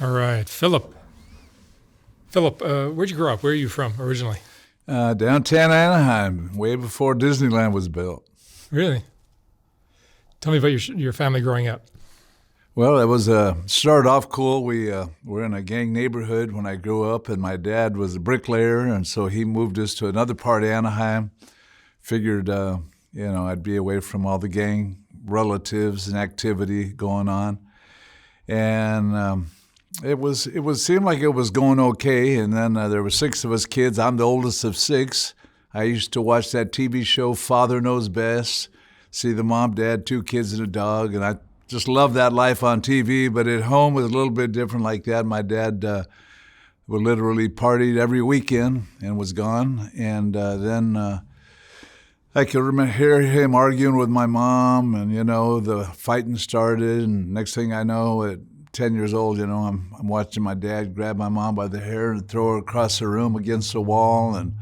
All right, Philip. Philip, where'd you grow up? Where are you from originally? Downtown Anaheim, way before Disneyland was built. Really? Tell me about your family growing up. Well, it was started off cool. We were in a gang neighborhood when I grew up, and my dad was a bricklayer, and so he moved us to another part of Anaheim. Figured, I'd be away from all the gang relatives and activity going on, and it seemed like it was going okay. And then there were 6 of us kids. I'm the oldest of 6. I used to watch that TV show Father Knows Best. See the mom, dad, 2 kids and a dog, and I just loved that life on TV. But at home it was a little bit different like that. My dad would literally partied every weekend and was gone, and then I could hear him arguing with my mom, and the fighting started. And next thing I know, at 10 years old, I'm watching my dad grab my mom by the hair and throw her across the room against the wall, and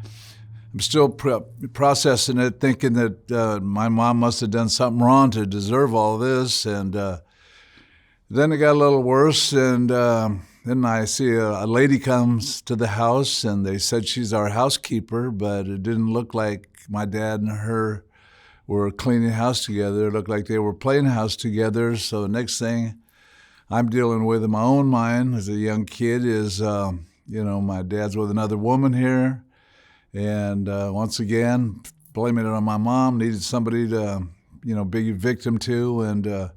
I'm still processing it, thinking that my mom must have done something wrong to deserve all this. And then it got a little worse, and then I see a lady comes to the house, and they said she's our housekeeper, but it didn't look like my dad and her were cleaning house together. It looked like they were playing house together. So the next thing I'm dealing with in my own mind as a young kid is, my dad's with another woman here. And once again, blaming it on my mom, needed somebody to, be a victim to. And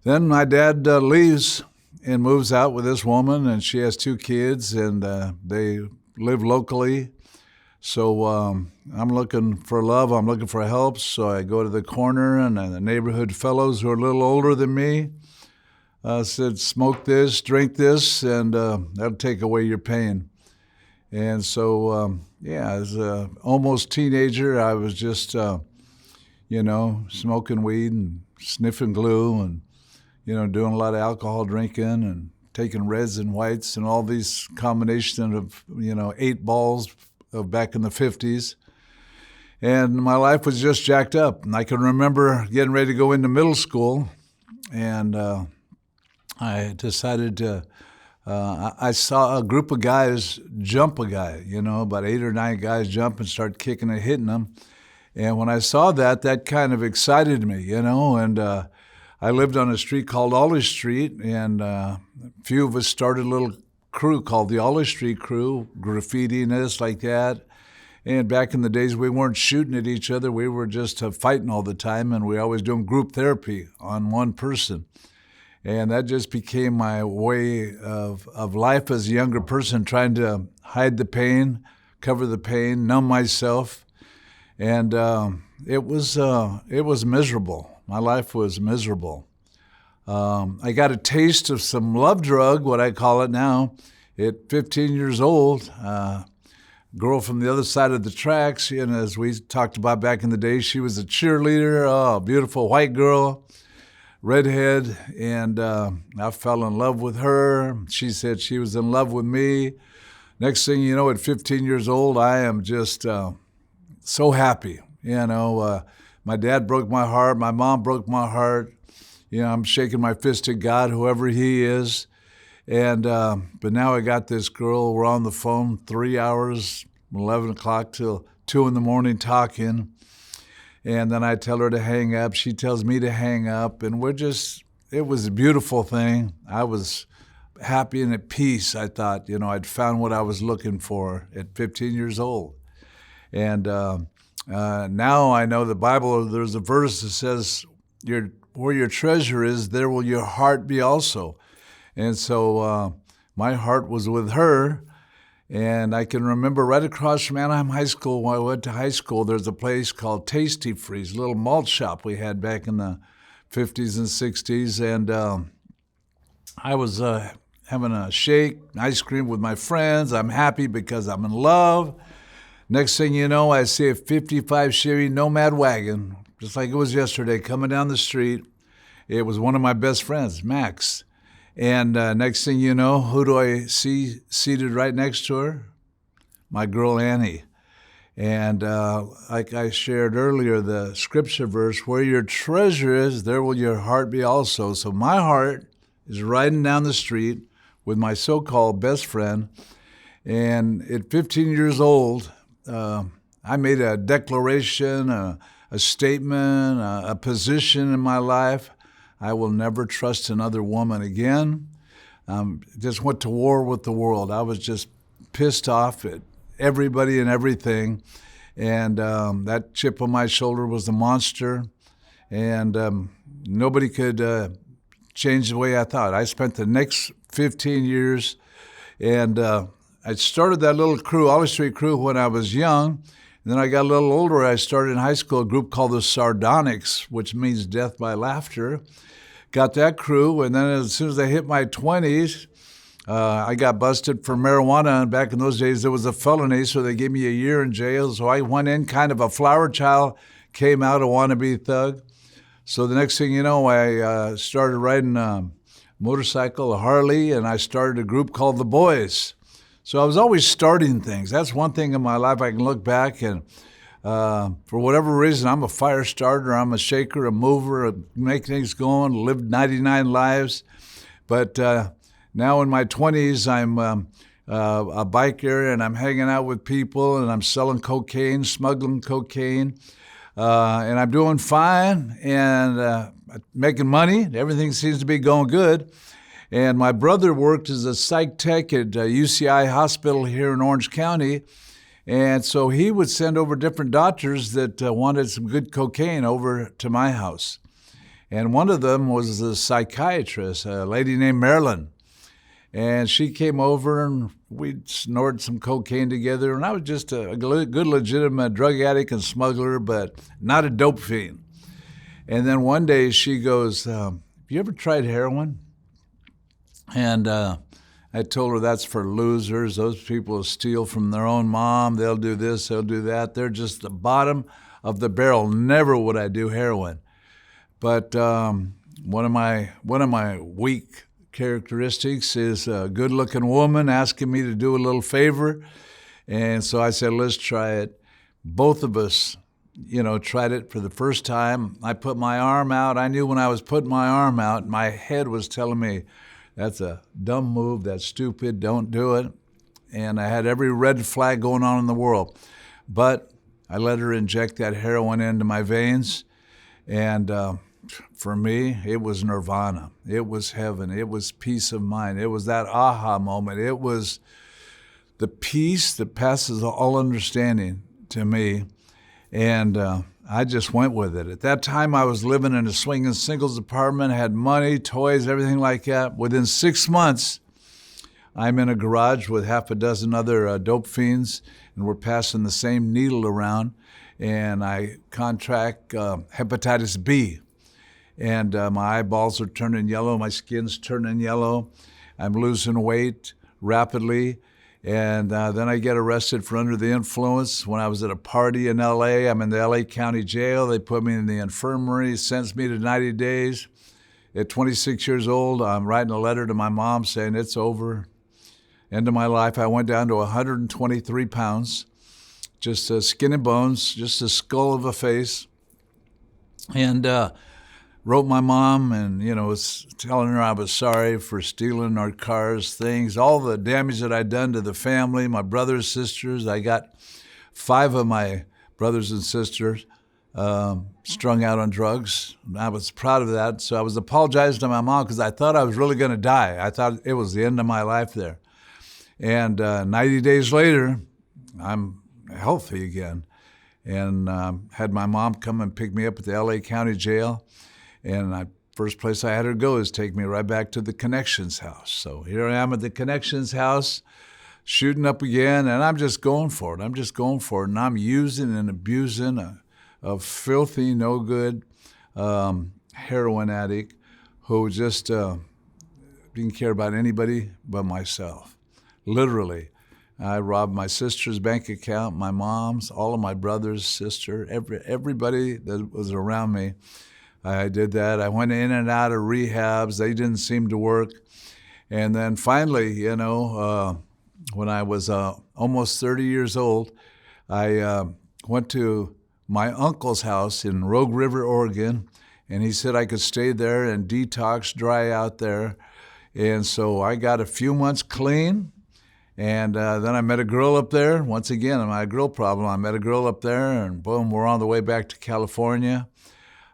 then my dad leaves and moves out with this woman, and she has 2 kids, and they live locally. So I'm looking for love, I'm looking for help. So I go to the corner, and the neighborhood fellows who are a little older than me said, smoke this, drink this, and that'll take away your pain. And so, as an almost teenager, I was just, smoking weed and sniffing glue and, doing a lot of alcohol drinking and taking reds and whites and all these combinations of, 8 balls of back in the 50s. And my life was just jacked up. And I can remember getting ready to go into middle school, and I decided to, I saw a group of guys jump a guy, about 8 or 9 guys jump and start kicking and hitting them. And when I saw that kind of excited me, and I lived on a street called Ollie Street, and a few of us started a little crew called the Ollie Street Crew, graffiti and this like that. And back in the days, we weren't shooting at each other. We were just fighting all the time, and we were always doing group therapy on one person. And that just became my way of life as a younger person, trying to hide the pain, cover the pain, numb myself. And it was miserable. My life was miserable. I got a taste of some love drug, what I call it now, at 15 years old. Girl from the other side of the tracks, as we talked about back in the day, she was a cheerleader, a beautiful white girl, redhead, and I fell in love with her. She said she was in love with me. Next thing you know, at 15 years old, I am just so happy. My dad broke my heart. My mom broke my heart. I'm shaking my fist at God, whoever he is. And but now I got this girl. We're on the phone 3 hours, 11 o'clock till 2 in the morning talking. And then I tell her to hang up. She tells me to hang up. And it was a beautiful thing. I was happy and at peace. I thought, I'd found what I was looking for at 15 years old. And now I know the Bible, there's a verse that says, where your treasure is, there will your heart be also. And so my heart was with her. And I can remember right across from Anaheim High School, when I went to high school, there's a place called Tasty Freeze, a little malt shop we had back in the 50s and 60s. And I was having a shake, ice cream with my friends. I'm happy because I'm in love. Next thing you know, I see a 55 Chevy Nomad wagon, just like it was yesterday, coming down the street. It was one of my best friends, Max. And next thing you know, who do I see seated right next to her? My girl, Annie. And like I shared earlier, the scripture verse, where your treasure is, there will your heart be also. So my heart is riding down the street with my so-called best friend. And at 15 years old, I made a declaration, a statement, a position in my life. I will never trust another woman again. Just went to war with the world. I was just pissed off at everybody and everything. And that chip on my shoulder was the monster. And nobody could change the way I thought. I spent the next 15 years, and I started that little crew, Olive Street crew, when I was young. And then I got a little older. I started in high school a group called the Sardonyx, which means death by laughter. Got that crew, and then as soon as I hit my 20s, I got busted for marijuana, and back in those days, it was a felony, so they gave me a year in jail. So I went in kind of a flower child, came out a wannabe thug. So the next thing you know, I started riding a motorcycle, a Harley, and I started a group called The Boys. So I was always starting things. That's one thing in my life I can look back and for whatever reason, I'm a fire starter, I'm a shaker, a mover, make things going, lived 99 lives. But now in my 20s, I'm a biker and I'm hanging out with people and I'm selling cocaine, smuggling cocaine. And I'm doing fine and making money. Everything seems to be going good. And my brother worked as a psych tech at UCI Hospital here in Orange County. And so he would send over different doctors that wanted some good cocaine over to my house. And one of them was a psychiatrist, a lady named Marilyn. And she came over and we snorted some cocaine together. And I was just a good, legitimate drug addict and smuggler, but not a dope fiend. And then one day she goes, have you ever tried heroin? And I told her that's for losers. Those people will steal from their own mom. They'll do this, they'll do that. They're just the bottom of the barrel. Never would I do heroin. But one of my weak characteristics is a good-looking woman asking me to do a little favor. And so I said, let's try it. Both of us, tried it for the first time. I put my arm out. I knew when I was putting my arm out, my head was telling me, that's a dumb move, that's stupid, don't do it. And I had every red flag going on in the world. But I let her inject that heroin into my veins. And for me, it was nirvana. It was heaven. It was peace of mind. It was that aha moment. It was the peace that passes all understanding to me. And I just went with it. At that time, I was living in a swinging singles apartment, had money, toys, everything like that. Within 6 months, I'm in a garage with half a dozen other dope fiends, and we're passing the same needle around. And I contract hepatitis B. And my eyeballs are turning yellow, my skin's turning yellow. I'm losing weight rapidly. And then I get arrested for under the influence. When I was at a party in L.A., I'm in the L.A. County Jail. They put me in the infirmary, sentenced me to 90 days. At 26 years old, I'm writing a letter to my mom saying it's over. End of my life. I went down to 123 pounds, just skin and bones, just a skull of a face. And wrote my mom and, was telling her I was sorry for stealing our cars, things, all the damage that I'd done to the family, my brothers, sisters. I got 5 of my brothers and sisters strung out on drugs. I was proud of that. So I was apologizing to my mom because I thought I was really going to die. I thought it was the end of my life there. And 90 days later, I'm healthy again. And had my mom come and pick me up at the L.A. County Jail. And the first place I had her go is take me right back to the Connections house. So here I am at the Connections house, shooting up again, and I'm just going for it. And I'm using and abusing a filthy, no good heroin addict who just didn't care about anybody but myself. Literally. I robbed my sister's bank account, my mom's, all of my brothers, sister, everybody that was around me. I did that. I went in and out of rehabs. They didn't seem to work. And then finally, when I was almost 30 years old, I went to my uncle's house in Rogue River, Oregon, and he said I could stay there and detox, dry out there. And so I got a few months clean. And then I met a girl up there. Once again, my girl problem. I met a girl up there, and boom, we're on the way back to California.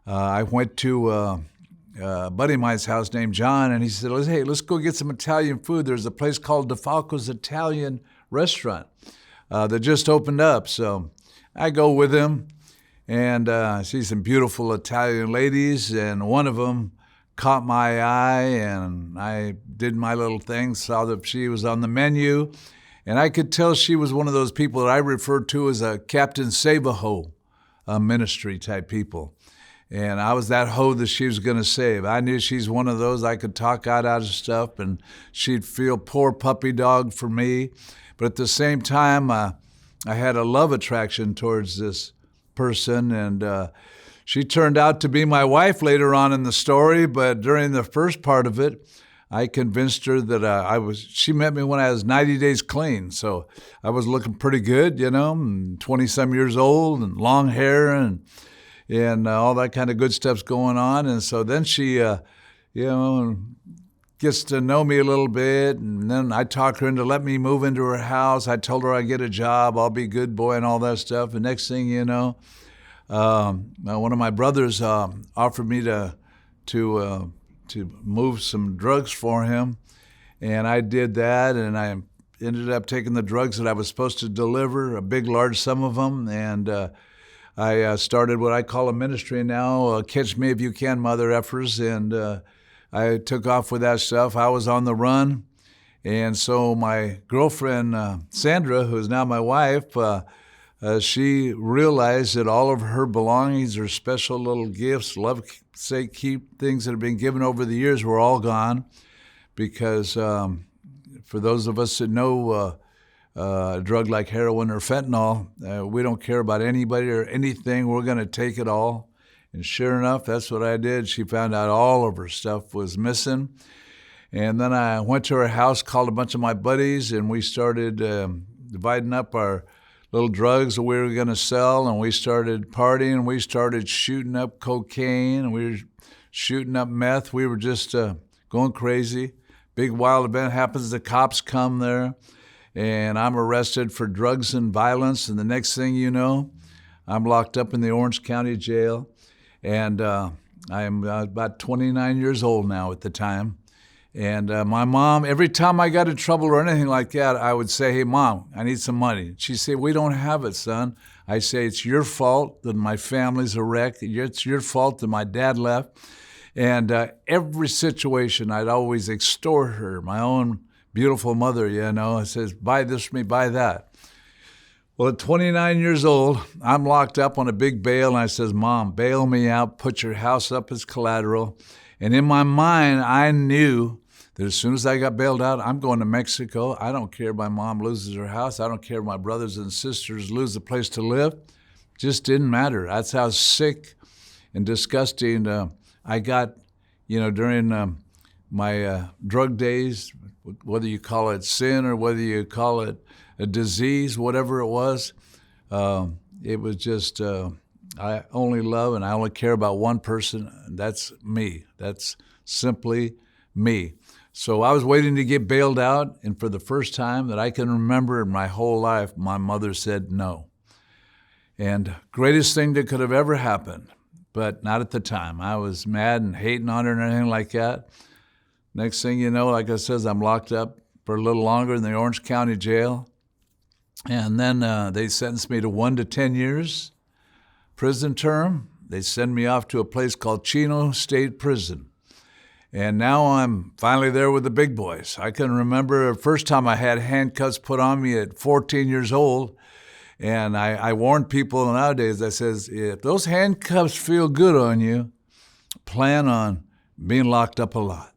I went to a buddy of mine's house named John, and he said, hey, let's go get some Italian food. There's a place called DeFalco's Italian Restaurant that just opened up. So I go with him, and I see some beautiful Italian ladies, and one of them caught my eye, and I did my little thing, saw that she was on the menu, and I could tell she was one of those people that I referred to as a Captain Save-A-Ho ministry type people. And I was that hoe that she was going to save. I knew she's one of those I could talk out of stuff, and she'd feel poor puppy dog for me. But at the same time, I had a love attraction towards this person, and she turned out to be my wife later on in the story, but during the first part of it, I convinced her that she met me when I was 90 days clean. So I was looking pretty good, 20-some years old and long hair and all that kind of good stuff's going on. And so then she, gets to know me a little bit. And then I talked her into letting me move into her house. I told her I'd get a job, I'll be a good boy and all that stuff. And next thing you know, one of my brothers offered me to move some drugs for him, and I did that, and I ended up taking the drugs that I was supposed to deliver, a big, large sum of them, and I started what I call a ministry now, Catch Me If You Can, Mother Effers, and I took off with that stuff. I was on the run, and so my girlfriend, Sandra, who is now my wife, she realized that all of her belongings, her special little gifts, keep things that have been given over the years were all gone, because for those of us that know a drug like heroin or fentanyl, we don't care about anybody or anything. We're going to take it all. And sure enough, that's what I did. She found out all of her stuff was missing. And then I went to her house, called a bunch of my buddies, and we started dividing up our little drugs that we were going to sell, and we started partying. We started shooting up cocaine, and we were shooting up meth. We were just going crazy. Big wild event happens. The cops come there, and I'm arrested for drugs and violence. And the next thing you know, I'm locked up in the Orange County Jail, and I'm about 29 years old now at the time. And my mom, every time I got in trouble or anything like that, I would say, hey, Mom, I need some money. She'd say, we don't have it, son. I say, it's your fault that my family's a wreck. It's your fault that my dad left. And every situation, I'd always extort her, my own beautiful mother, I says, buy this for me, buy that. Well, at 29 years old, I'm locked up on a big bail, and I says, Mom, bail me out, put your house up as collateral. And in my mind, I knew that as soon as I got bailed out, I'm going to Mexico. I don't care if my mom loses her house. I don't care if my brothers and sisters lose a place to live. Just didn't matter. That's how sick and disgusting I got, during my drug days, whether you call it sin or whether you call it a disease, whatever it was just, I only love and I only care about one person, and that's me. That's simply me. So I was waiting to get bailed out, and for the first time that I can remember in my whole life, my mother said no. And greatest thing that could have ever happened, but not at the time. I was mad and hating on her and anything like that. Next thing you know, like I says, I'm locked up for a little longer in the Orange County Jail. And then they sentenced me to 1 to 10 years prison term. They send me off to a place called Chino State Prison. And now I'm finally there with the big boys. I can remember the first time I had handcuffs put on me at 14 years old. And I warn people nowadays, I says, if those handcuffs feel good on you, plan on being locked up a lot.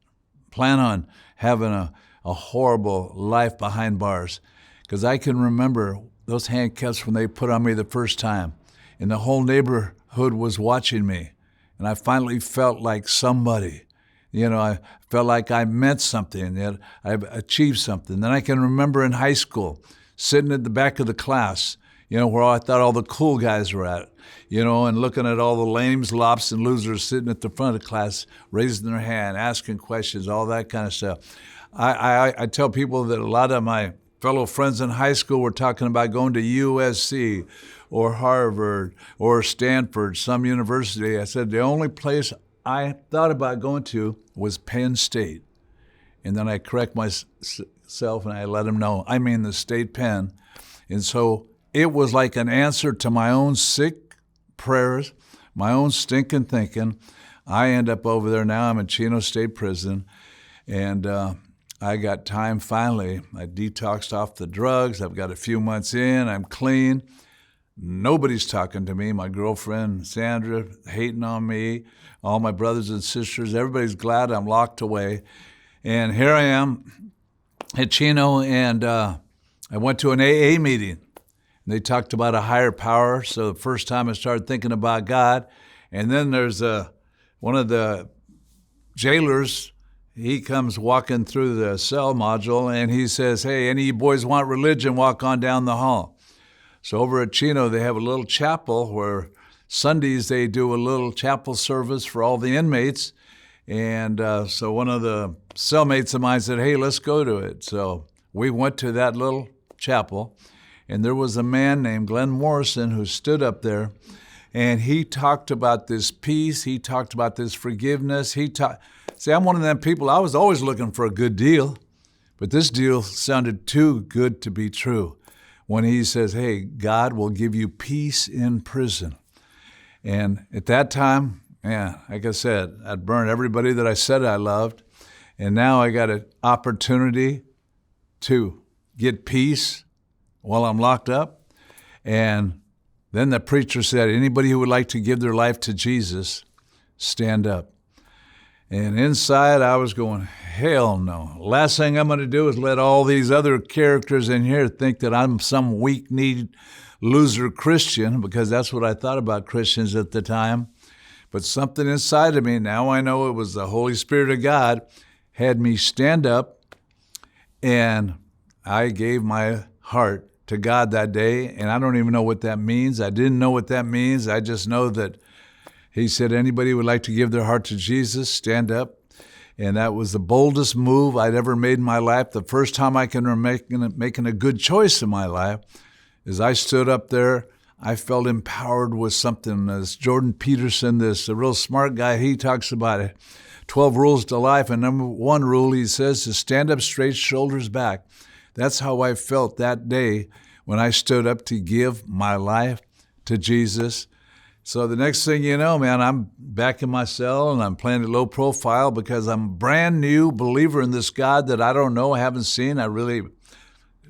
Plan on having a horrible life behind bars. Because I can remember those handcuffs when they put on me the first time. And the whole neighborhood was watching me. And I finally felt like somebody. I felt like I meant something, that I achieved something. Then I can remember in high school, sitting at the back of the class, where I thought all the cool guys were at, and looking at all the lames, lops, and losers sitting at the front of the class, raising their hand, asking questions, all that kind of stuff. I tell people that a lot of my fellow friends in high school were talking about going to USC or Harvard or Stanford, some university. I said the only place I thought about going to was Penn State. And then I correct myself and I let them know, I mean the state pen. And so it was like an answer to my own sick prayers, my own stinking thinking. I end up over there now. I'm in Chino State Prison. And I got time finally. I detoxed off the drugs. I've got a few months in. I'm clean. Nobody's talking to me. My girlfriend, Sandra, hating on me. All my brothers and sisters, everybody's glad I'm locked away. And here I am at Chino, and I went to an AA meeting. And they talked about a higher power, so the first time I started thinking about God. And then there's one of the jailers. He comes walking through the cell module, and he says, hey, any of you boys want religion, walk on down the hall. So over at Chino, they have a little chapel where Sundays they do a little chapel service for all the inmates. And so one of the cellmates of mine said, hey, let's go to it. So we went to that little chapel, and there was a man named Glenn Morrison who stood up there, and he talked about this peace. He talked about this forgiveness. See, I'm one of them people, I was always looking for a good deal, but this deal sounded too good to be true when he says, hey, God will give you peace in prison. And at that time, like I said, I'd burned everybody that I said I loved, and now I got an opportunity to get peace while I'm locked up. And then the preacher said, anybody who would like to give their life to Jesus, stand up. And inside I was going, hell no. Last thing I'm going to do is let all these other characters in here think that I'm some weak-kneed loser Christian, because that's what I thought about Christians at the time. But something inside of me, now I know it was the Holy Spirit of God, had me stand up, and I gave my heart to God that day, and I don't even know what that means. I didn't know what that means. I just know that he said, anybody who would like to give their heart to Jesus, stand up. And that was the boldest move I'd ever made in my life. The first time I can remember making a good choice in my life is I stood up there. I felt empowered with something. As Jordan Peterson, this a real smart guy, he talks about it. 12 rules to life. And number one rule, he says, to stand up straight, shoulders back. That's how I felt that day when I stood up to give my life to Jesus. So the next thing you know, man, I'm back in my cell and I'm playing it low profile because I'm a brand new believer in this God that I don't know, I haven't seen. I really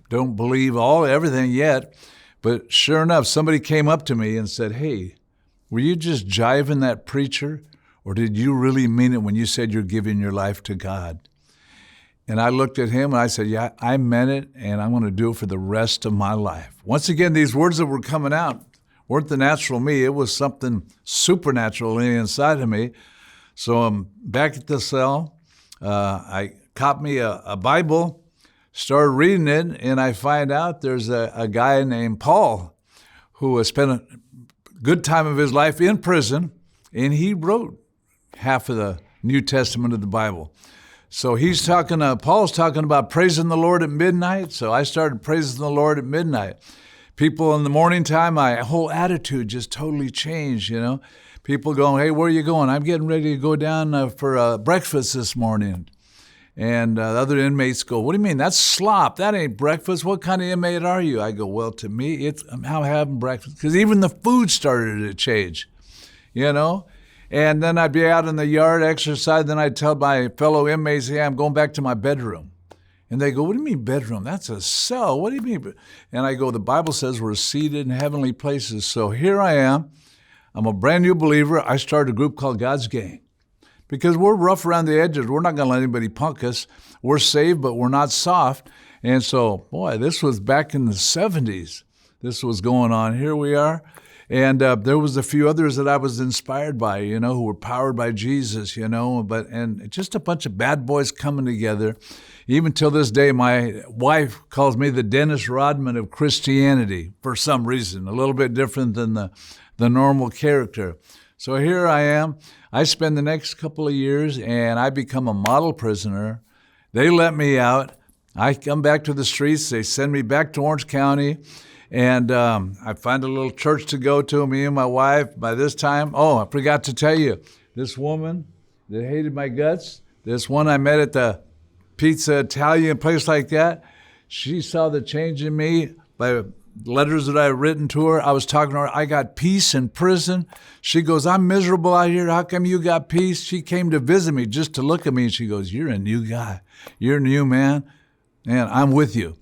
don't believe everything yet. But sure enough, somebody came up to me and said, hey, were you just jiving that preacher? Or did you really mean it when you said you're giving your life to God? And I looked at him and I said, yeah, I meant it, and I'm going to do it for the rest of my life. Once again, these words that were coming out weren't the natural me. It was something supernatural inside of me. So I'm back at the cell. I caught me a Bible, started reading it, and I find out there's a guy named Paul who has spent a good time of his life in prison, and he wrote half of the New Testament of the Bible. So Paul's talking about praising the Lord at midnight. So I started praising the Lord at midnight. People in the morning time, my whole attitude just totally changed, People going, hey, where are you going? I'm getting ready to go down for breakfast this morning. And the other inmates go, what do you mean? That's slop. That ain't breakfast. What kind of inmate are you? I go, well, to me, I'm having breakfast. Because even the food started to change, And then I'd be out in the yard exercising. Then I'd tell my fellow inmates, hey, I'm going back to my bedroom. And they go, what do you mean bedroom? That's a cell. What do you mean? And I go, the Bible says we're seated in heavenly places. So here I am. I'm a brand new believer. I started a group called God's Gang because we're rough around the edges. We're not going to let anybody punk us. We're saved, but we're not soft. And so, boy, this was back in the 70s. This was going on. Here we are. And there was a few others that I was inspired by, who were powered by Jesus, and just a bunch of bad boys coming together. Even till this day, my wife calls me the Dennis Rodman of Christianity for some reason, a little bit different than the normal character. So here I am. I spend the next couple of years and I become a model prisoner. They let me out. I come back to the streets. They send me back to Orange County. And I find a little church to go to, me and my wife. By this time, I forgot to tell you, this woman that hated my guts, this one I met at the pizza Italian place like that, she saw the change in me by letters that I had written to her. I was talking to her. I got peace in prison. She goes, I'm miserable out here. How come you got peace? She came to visit me just to look at me, and she goes, you're a new guy. You're a new man, and I'm with you.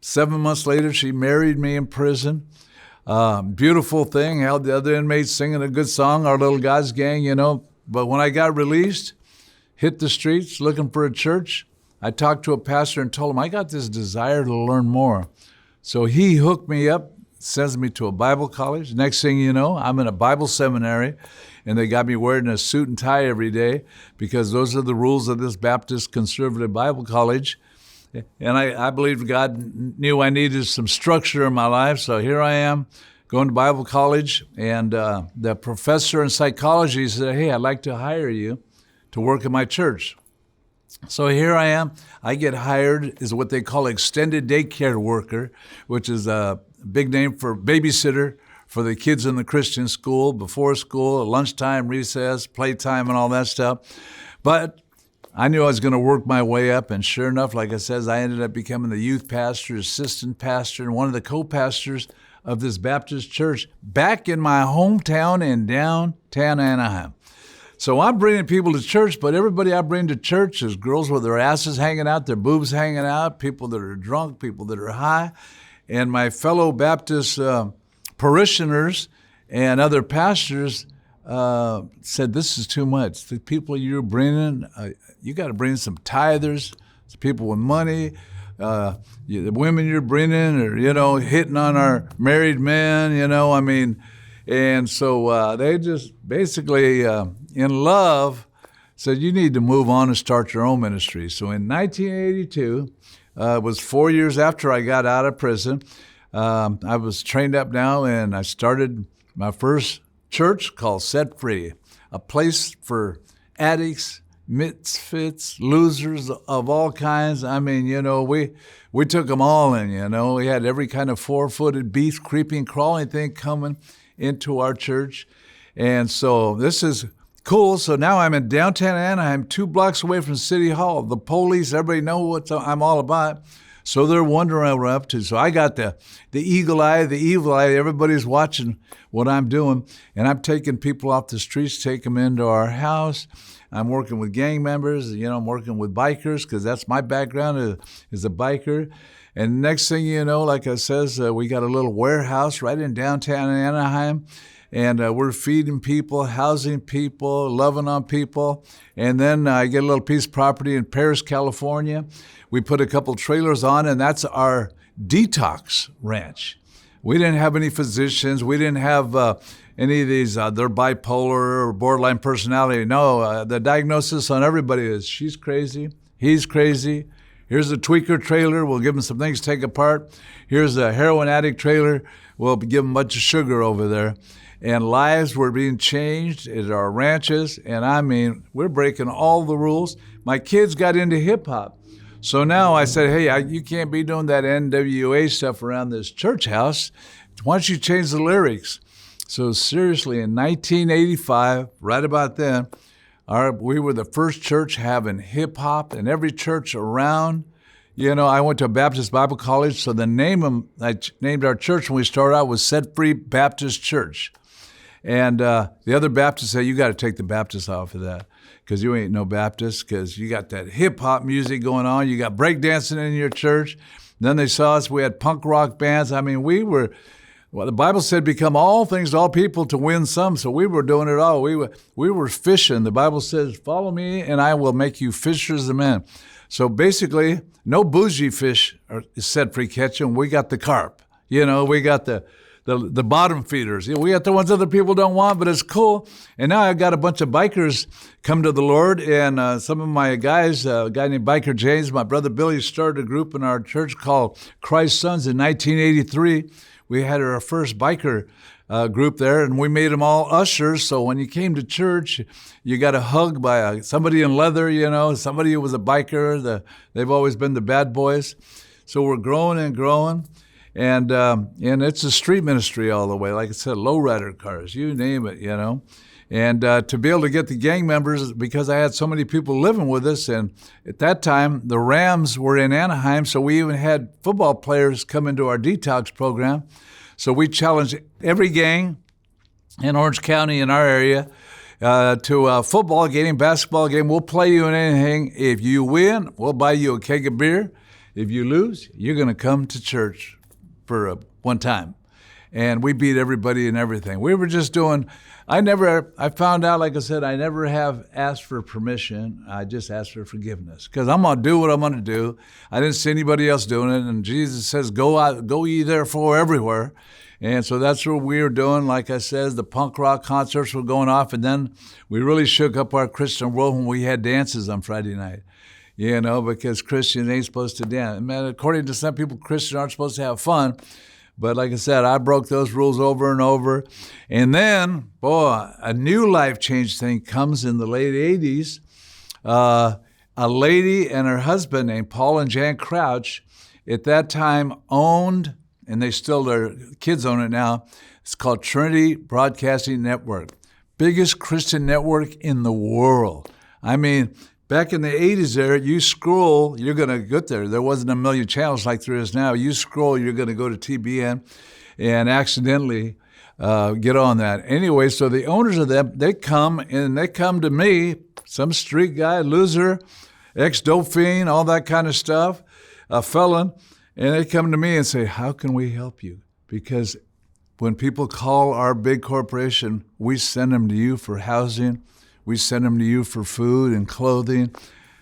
7 months later, she married me in prison. Beautiful thing. Had the other inmates singing a good song, our little God's gang, But when I got released, hit the streets looking for a church, I talked to a pastor and told him, I got this desire to learn more. So he hooked me up, sends me to a Bible college. Next thing you know, I'm in a Bible seminary, and they got me wearing a suit and tie every day because those are the rules of this Baptist Conservative Bible College. And I believe God knew I needed some structure in my life, so here I am going to Bible college, and the professor in psychology said, hey, I'd like to hire you to work in my church. So here I am. I get hired as what they call extended daycare worker, which is a big name for babysitter for the kids in the Christian school, before school, lunchtime, recess, playtime, and all that stuff. But I knew I was going to work my way up, and sure enough, like I said, I ended up becoming the youth pastor, assistant pastor, and one of the co-pastors of this Baptist church back in my hometown in downtown Anaheim. So I'm bringing people to church, but everybody I bring to church is girls with their asses hanging out, their boobs hanging out, people that are drunk, people that are high. And my fellow Baptist parishioners and other pastors said, this is too much. The people you're bringing, you got to bring some tithers, some people with money. The women you're bringing are, hitting on our married men, And so they just basically, in love, said, you need to move on and start your own ministry. So in 1982, it was 4 years after I got out of prison, I was trained up now, and I started my first church called Set Free, a place for addicts, misfits, losers of all kinds. I mean, we took them all in, We had every kind of four-footed beast, creeping, crawling thing coming into our church. And so this is cool. So now I'm in downtown Anaheim, 2 blocks away from City Hall. The police, everybody know what I'm all about. So they're wondering what we're up to. So I got the eagle eye, the evil eye. Everybody's watching what I'm doing. And I'm taking people off the streets, take them into our house. I'm working with gang members. I'm working with bikers because that's my background is a biker. And next thing you know, like I says, we got a little warehouse right in downtown Anaheim. And we're feeding people, housing people, loving on people. And then I get a little piece of property in Paris, California. We put a couple trailers on, and that's our detox ranch. We didn't have any physicians. We didn't have any of these, they're bipolar or borderline personality. No, the diagnosis on everybody is she's crazy, he's crazy. Here's a tweaker trailer. We'll give them some things to take apart. Here's a heroin addict trailer. We'll give them a bunch of sugar over there. And lives were being changed at our ranches. And I mean, we're breaking all the rules. My kids got into hip hop. So now I said, hey, you can't be doing that NWA stuff around this church house. Why don't you change the lyrics? So seriously, in 1985, right about then, we were the first church having hip hop, and every church around. I went to a Baptist Bible college, so I named our church when we started out was Set Free Baptist Church. And the other Baptists say, you got to take the Baptist off of that because you ain't no Baptist because you got that hip-hop music going on. You got breakdancing in your church. Then they saw us. We had punk rock bands. I mean, the Bible said, become all things to all people to win some. So we were doing it all. We were fishing. The Bible says, follow me and I will make you fishers of men. So basically, no bougie fish is set free catching. We got the carp. We got the the bottom feeders. We got the ones other people don't want, but it's cool. And now I've got a bunch of bikers come to the Lord, and some of my guys, a guy named Biker James, my brother Billy, started a group in our church called Christ's Sons in 1983. We had our first biker group there, and we made them all ushers. So when you came to church, you got a hug by somebody in leather, somebody who was a biker. They've always been the bad boys. So we're growing and growing, and it's a street ministry all the way. Like I said, lowrider cars, you name it, And to be able to get the gang members, because I had so many people living with us, and at that time, the Rams were in Anaheim, so we even had football players come into our detox program. So we challenged every gang in Orange County in our area to a football game, basketball game. We'll play you in anything. If you win, we'll buy you a keg of beer. If you lose, you're going to come to church for one time. And we beat everybody and everything. We were just doing, I found out, like I said, I never have asked for permission. I just asked for forgiveness, because I'm going to do what I'm going to do. I didn't see anybody else doing it. And Jesus says, go out, go ye therefore everywhere. And so that's what we were doing. Like I said, the punk rock concerts were going off. And then we really shook up our Christian world when we had dances on Friday night. Because Christians ain't supposed to dance. Man, according to some people, Christians aren't supposed to have fun. But like I said, I broke those rules over and over. And then, a new life change thing comes in the late 80s. A lady and her husband named Paul and Jan Crouch at that time owned, and their kids own it now, it's called Trinity Broadcasting Network. Biggest Christian network in the world. I mean, back in the 80s there, you scroll, you're going to get there. There wasn't a million channels like there is now. You scroll, you're going to go to TBN and accidentally get on that. Anyway, so the owners of them, they come to me, some street guy, loser, ex-dope fiend, all that kind of stuff, a felon, and they come to me and say, how can we help you? Because when people call our big corporation, we send them to you for housing. We send them to you for food and clothing.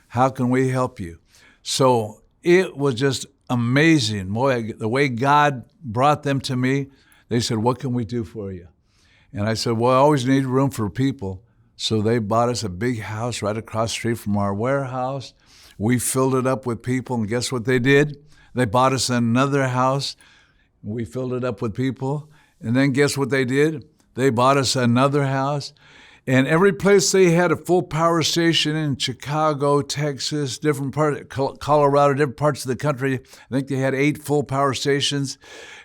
How can we help you? So it was just amazing. Boy, the way God brought them to me, they said, what can we do for you? And I said, well, I always need room for people. So they bought us a big house right across the street from our warehouse. We filled it up with people, and guess what they did? They bought us another house. We filled it up with people. And then guess what they did? They bought us another house. And every place they had a full power station in Chicago, Texas, different part, Colorado, different parts of the country. I think they had 8 full power stations.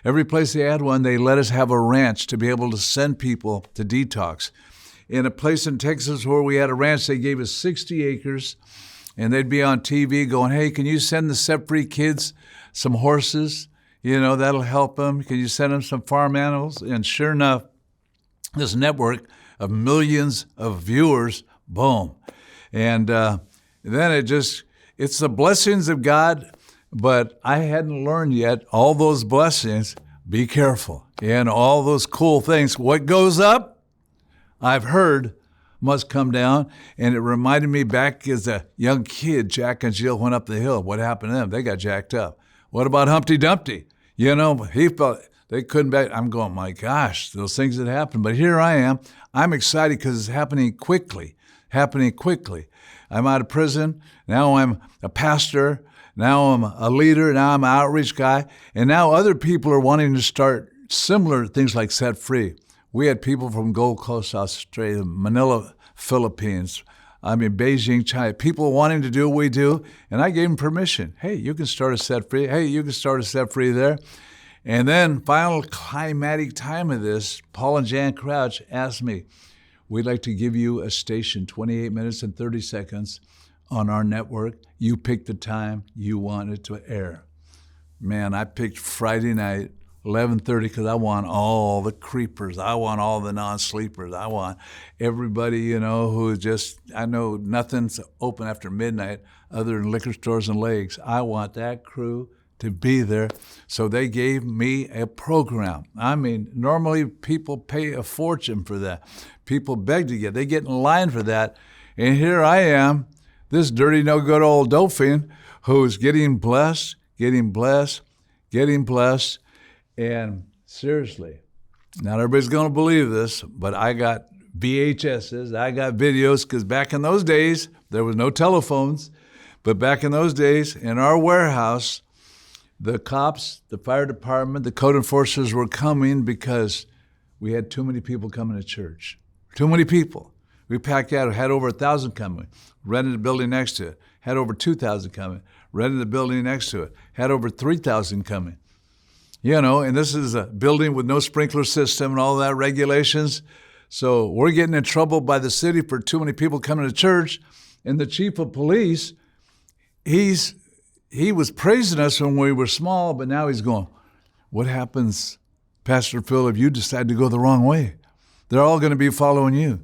Every place they had one, they let us have a ranch to be able to send people to detox. In a place in Texas where we had a ranch, they gave us 60 acres, and they'd be on TV going, hey, can you send the set-free kids some horses? That'll help them. Can you send them some farm animals? And sure enough, this network of millions of viewers, boom. And then it's the blessings of God, but I hadn't learned yet all those blessings. Be careful. And all those cool things. What goes up, I've heard, must come down. And it reminded me back as a young kid, Jack and Jill went up the hill. What happened to them? They got jacked up. What about Humpty Dumpty? He felt they couldn't back. I'm going, my gosh, those things that happened. But here I am. I'm excited because it's happening quickly. I'm out of prison. Now I'm a pastor. Now I'm a leader. Now I'm an outreach guy. And now other people are wanting to start similar things like Set Free. We had people from Gold Coast, Australia, Manila, Philippines, Beijing, China, people wanting to do what we do. And I gave them permission. Hey, you can start a Set Free. Hey, you can start a Set Free there. And then final climatic time of this, Paul and Jan Crouch asked me, we'd like to give you a station, 28 minutes and 30 seconds on our network. You pick the time you want it to air. Man, I picked Friday night, 11:30, because I want all the creepers. I want all the non-sleepers. I want everybody, who I know nothing's open after midnight other than liquor stores and lakes. I want that crew to be there. So they gave me a program. Normally people pay a fortune for that. People beg to get. They get in line for that. And here I am, this dirty, no good old dope fiend who's getting blessed. And seriously, Not everybody's going to believe this, but I got VHSs, I got videos, because back in those days, there was no telephones. But back in those days, in our warehouse, the cops, the fire department, the code enforcers were coming because we had too many people coming to church. Too many people. We packed out, had over 1,000 coming, rented the building next to it, had over 2,000 coming, rented the building next to it, had over 3,000 coming. You know, and this is a building with no sprinkler system and all that regulations. So we're getting in trouble by the city for too many people coming to church. And the chief of police, he was praising us when we were small, but now he's going, what happens, Pastor Phil, if you decide to go the wrong way? They're all going to be following you.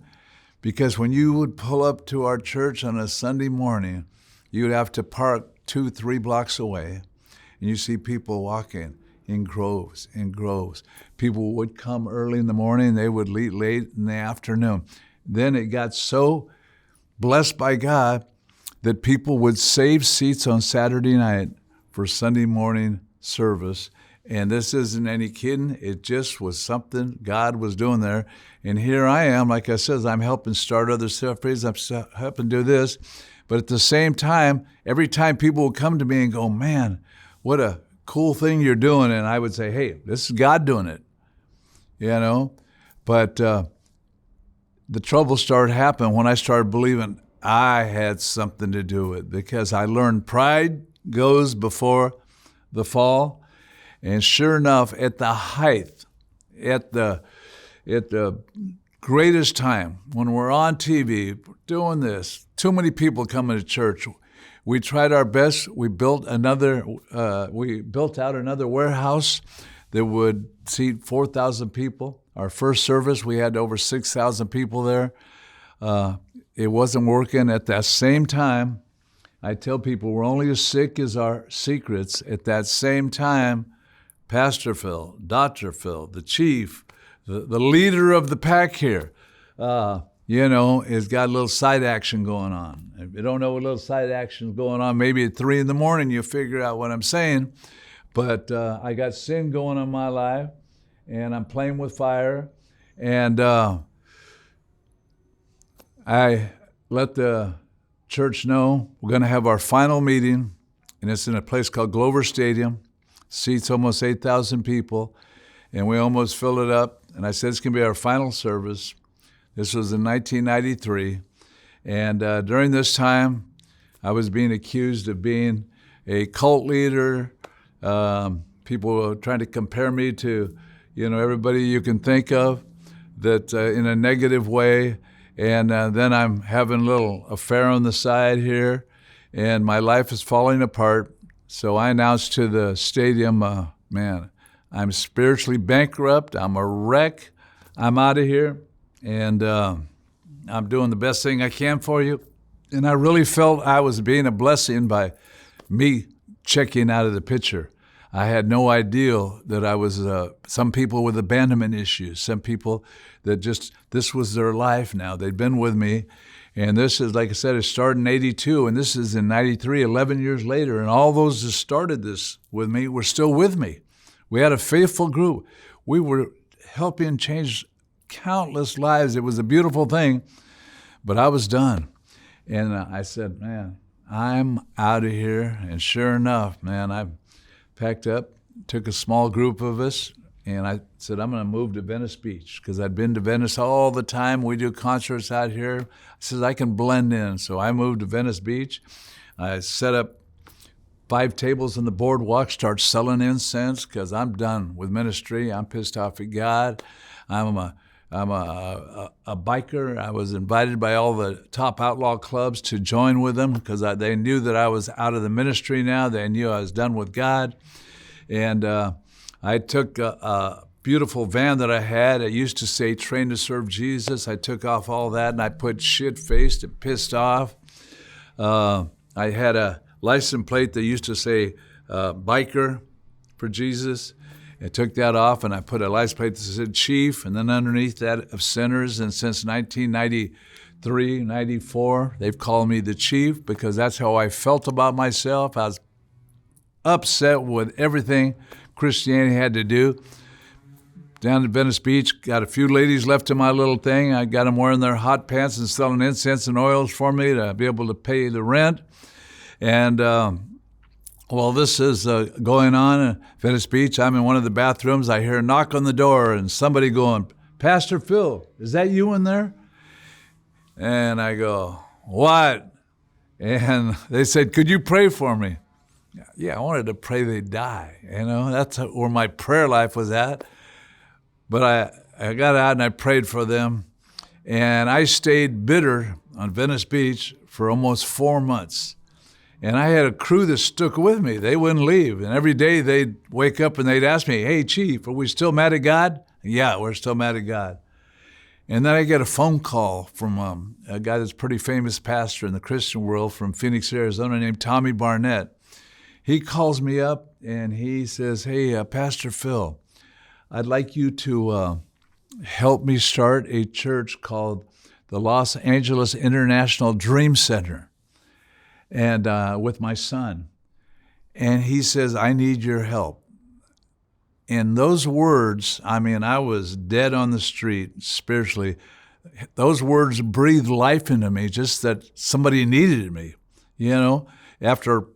Because when you would pull up to our church on a Sunday morning, you would have to park 2-3 blocks away, and you see people walking in groves, in groves. People would come early in the morning, they would leave late in the afternoon. Then it got so blessed by God that people would save seats on Saturday night for Sunday morning service. And this isn't any kidding. It just was something God was doing there. And here I am, like I said, I'm helping start other stuff. I'm helping do this. But at the same time, every time people would come to me and go, man, what a cool thing you're doing. And I would say, hey, this is God doing it, you know. But the trouble started happening when I started believing I had something to do with it, because I learned pride goes before the fall. And sure enough, at the height, at the greatest time, when we're on TV doing this, too many people coming to church, we tried our best. We built out another warehouse that would seat 4,000 people. Our first service, we had over 6,000 people there. It wasn't working. At that same time, I tell people we're only as sick as our secrets. At that same time, Pastor Phil, Dr. Phil, the chief, the leader of the pack here, has got a little side action going on. If you don't know what little side action is going on, maybe at 3 a.m. you'll figure out what I'm saying. But I got sin going on in my life, and I'm playing with fire. And I let the church know we're going to have our final meeting, and it's in a place called Glover Stadium. Seats almost 8,000 people, and we almost filled it up. And I said, it's going to be our final service. This was in 1993. And during this time, I was being accused of being a cult leader. People were trying to compare me to, everybody you can think of, that in a negative way. And then I'm having a little affair on the side here, and my life is falling apart. So I announced to the stadium, man, I'm spiritually bankrupt. I'm a wreck. I'm out of here, and I'm doing the best thing I can for you. And I really felt I was being a blessing by me checking out of the picture. I had no idea that I was, some people with abandonment issues, some people that just, this was their life now. They'd been with me. And this is, like I said, it started in 82, and this is in 93, 11 years later. And all those that started this with me were still with me. We had a faithful group. We were helping change countless lives. It was a beautiful thing, but I was done. And I said, man, I'm out of here. And sure enough, man, I packed up, took a small group of us, and I said, I'm going to move to Venice Beach, because I'd been to Venice all the time. We do concerts out here. I said, I can blend in. So I moved to Venice Beach. I set up 5 tables on the boardwalk, start selling incense, because I'm done with ministry. I'm pissed off at God. I'm a biker. I was invited by all the top outlaw clubs to join with them, because they knew that I was out of the ministry now. They knew I was done with God. And I took a beautiful van that I had. It used to say, train to serve Jesus. I took off all that, and I put shit-faced and pissed off. I had a license plate that used to say biker for Jesus. I took that off, and I put a license plate that said chief, and then underneath that of sinners. And since 1993, 94, they've called me the chief, because that's how I felt about myself. I was upset with everything Christianity had to do down at Venice Beach. Got a few ladies left in my little thing. I got them wearing their hot pants and selling incense and oils for me to be able to pay the rent. And while this is going on at Venice Beach, I'm in one of the bathrooms. I hear a knock on the door and somebody going, "Pastor Phil, is that you in there?" And I go, "What?" And they said, "Could you pray for me?" Yeah, I wanted to pray they'd die. That's where my prayer life was at. But I got out and I prayed for them. And I stayed bitter on Venice Beach for almost 4 months. And I had a crew that stuck with me. They wouldn't leave. And every day they'd wake up and they'd ask me, "Hey, Chief, are we still mad at God?" "Yeah, we're still mad at God." And then I get a phone call from a guy that's a pretty famous pastor in the Christian world from Phoenix, Arizona, named Tommy Barnett. He calls me up and he says, "Hey, Pastor Phil, I'd like you to help me start a church called the Los Angeles International Dream Center, and with my son." And he says, "I need your help." And those words, I was dead on the street spiritually. Those words breathed life into me, just that somebody needed me, after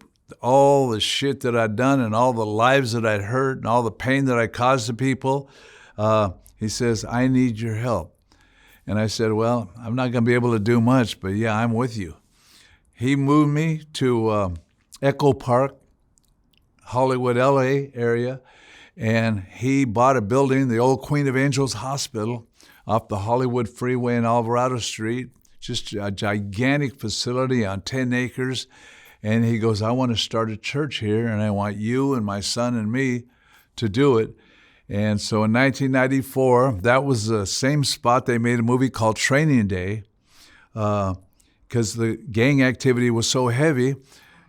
all the shit that I'd done and all the lives that I'd hurt and all the pain that I caused to people. He says, "I need your help." And I said, "Well, I'm not going to be able to do much, but yeah, I'm with you." He moved me to Echo Park, Hollywood, LA area, and he bought a building, the old Queen of Angels Hospital, off the Hollywood Freeway in Alvarado Street, just a gigantic facility on 10 acres. And he goes, "I want to start a church here, and I want you and my son and me to do it." And so in 1994, that was the same spot they made a movie called Training Day, because the gang activity was so heavy.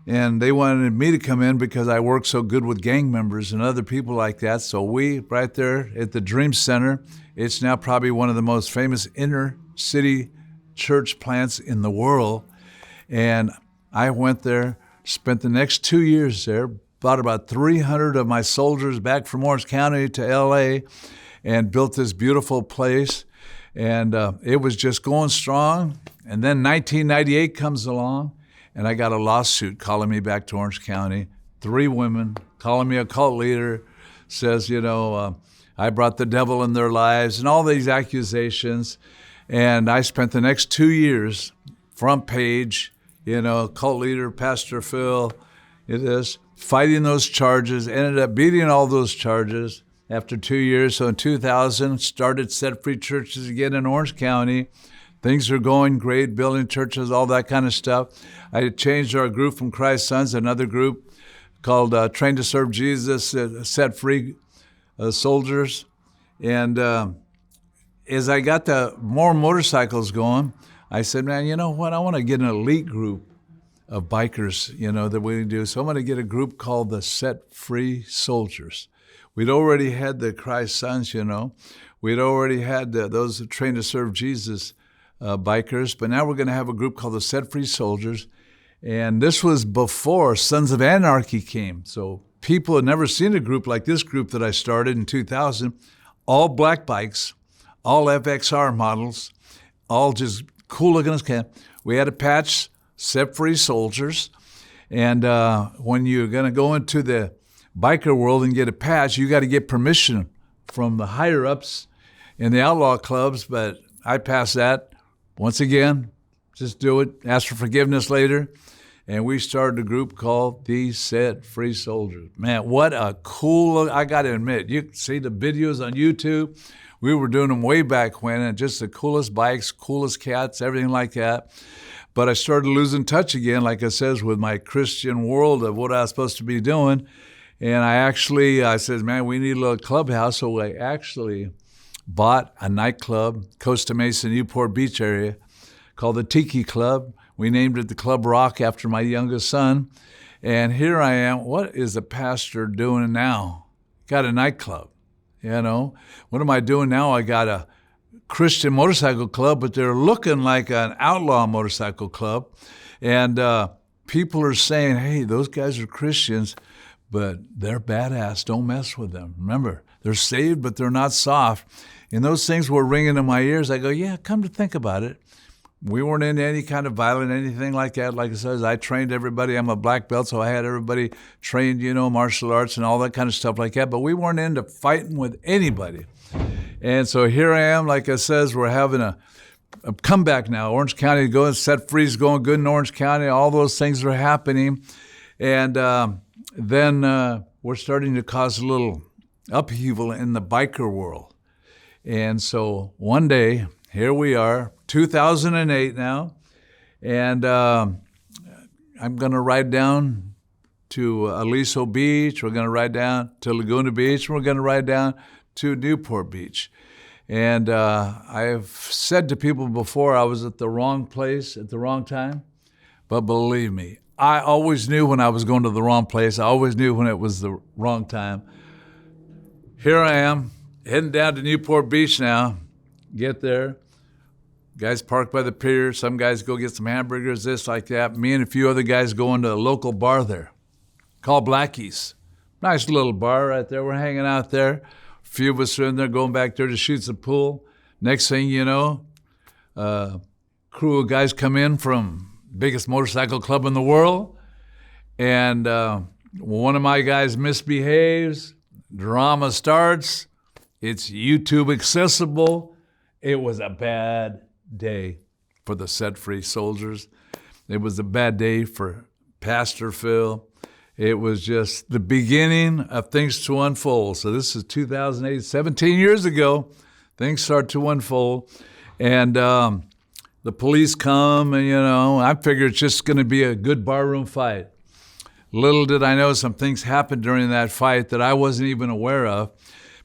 And they wanted me to come in because I worked so good with gang members and other people like that. So we, right there at the Dream Center, it's now probably one of the most famous inner city church plants in the world. And I went there, spent the next 2 years there, brought about 300 of my soldiers back from Orange County to LA, and built this beautiful place. And it was just going strong. And then 1998 comes along, and I got a lawsuit calling me back to Orange County. 3 women calling me a cult leader, says, I brought the devil in their lives, and all these accusations. And I spent the next 2 years, front page, cult leader, Pastor Phil, fighting those charges, ended up beating all those charges after 2 years. So in 2000, started Set Free Churches again in Orange County. Things are going great, building churches, all that kind of stuff. I changed our group from Christ's Sons, another group called Trained to Serve Jesus, Set Free Soldiers. And as I got the more motorcycles going, I said, "Man, you know what? I want to get an elite group of bikers, that we do. So I'm going to get a group called the Set Free Soldiers." We'd already had the Christ Sons, We'd already had those Trained to Serve Jesus bikers, but now we're going to have a group called the Set Free Soldiers. And this was before Sons of Anarchy came. So people had never seen a group like this group that I started in 2000. All black bikes, all FXR models, all just cool looking as can. We had a patch, Set Free Soldiers. And when you're going to go into the biker world and get a patch, you got to get permission from the higher ups in the outlaw clubs. But I passed that. Once again, just do it, ask for forgiveness later. And we started a group called the Set Free Soldiers. Man, what a cool, I got to admit, you can see the videos on YouTube. We were doing them way back when, and just the coolest bikes, coolest cats, everything like that. But I started losing touch again, like I says, with my Christian world of what I was supposed to be doing. And I said, "Man, we need a little clubhouse." So I actually bought a nightclub, Costa Mesa, Newport Beach area, called the Tiki Club. We named it the Club Rock after my youngest son. And here I am. What is the pastor doing now? Got a nightclub, What am I doing now? I got a Christian motorcycle club, but they're looking like an outlaw motorcycle club. And people are saying, "Hey, those guys are Christians, but they're badass. Don't mess with them. Remember, they're saved, but they're not soft. And those things were ringing in my ears. I go, yeah, come to think about it. We weren't into any kind of violent, anything like that. Like I said, I trained everybody. I'm a black belt, so I had everybody trained, martial arts and all that kind of stuff like that. But we weren't into fighting with anybody. And so here I am, like I says, we're having a comeback now. Orange County going, set free's going good in Orange County. All those things are happening. And then we're starting to cause a little upheaval in the biker world. And so one day, here we are, 2008 now, and I'm going to ride down to Aliso Beach. We're going to ride down to Laguna Beach. We're going to ride down to Newport Beach. And I've said to people before I was at the wrong place at the wrong time, but believe me, I always knew when I was going to the wrong place. I always knew when it was the wrong time. Here I am, heading down to Newport Beach now. Get there. Guys park by the pier. Some guys go get some hamburgers, this, like that. Me and a few other guys go into a local bar there called Blackie's. Nice little bar right there. We're hanging out there. A few of us are in there going back there to shoot some pool. Next thing you know, crew of guys come in from biggest motorcycle club in the world. And one of my guys misbehaves. Drama starts. It's YouTube accessible. It was a bad day for the set-free soldiers. It was a bad day for Pastor Phil. It was just the beginning of things to unfold. So this is 2008, 17 years ago. Things start to unfold. And the police come, and, I figured it's just going to be a good barroom fight. Little did I know some things happened during that fight that I wasn't even aware of.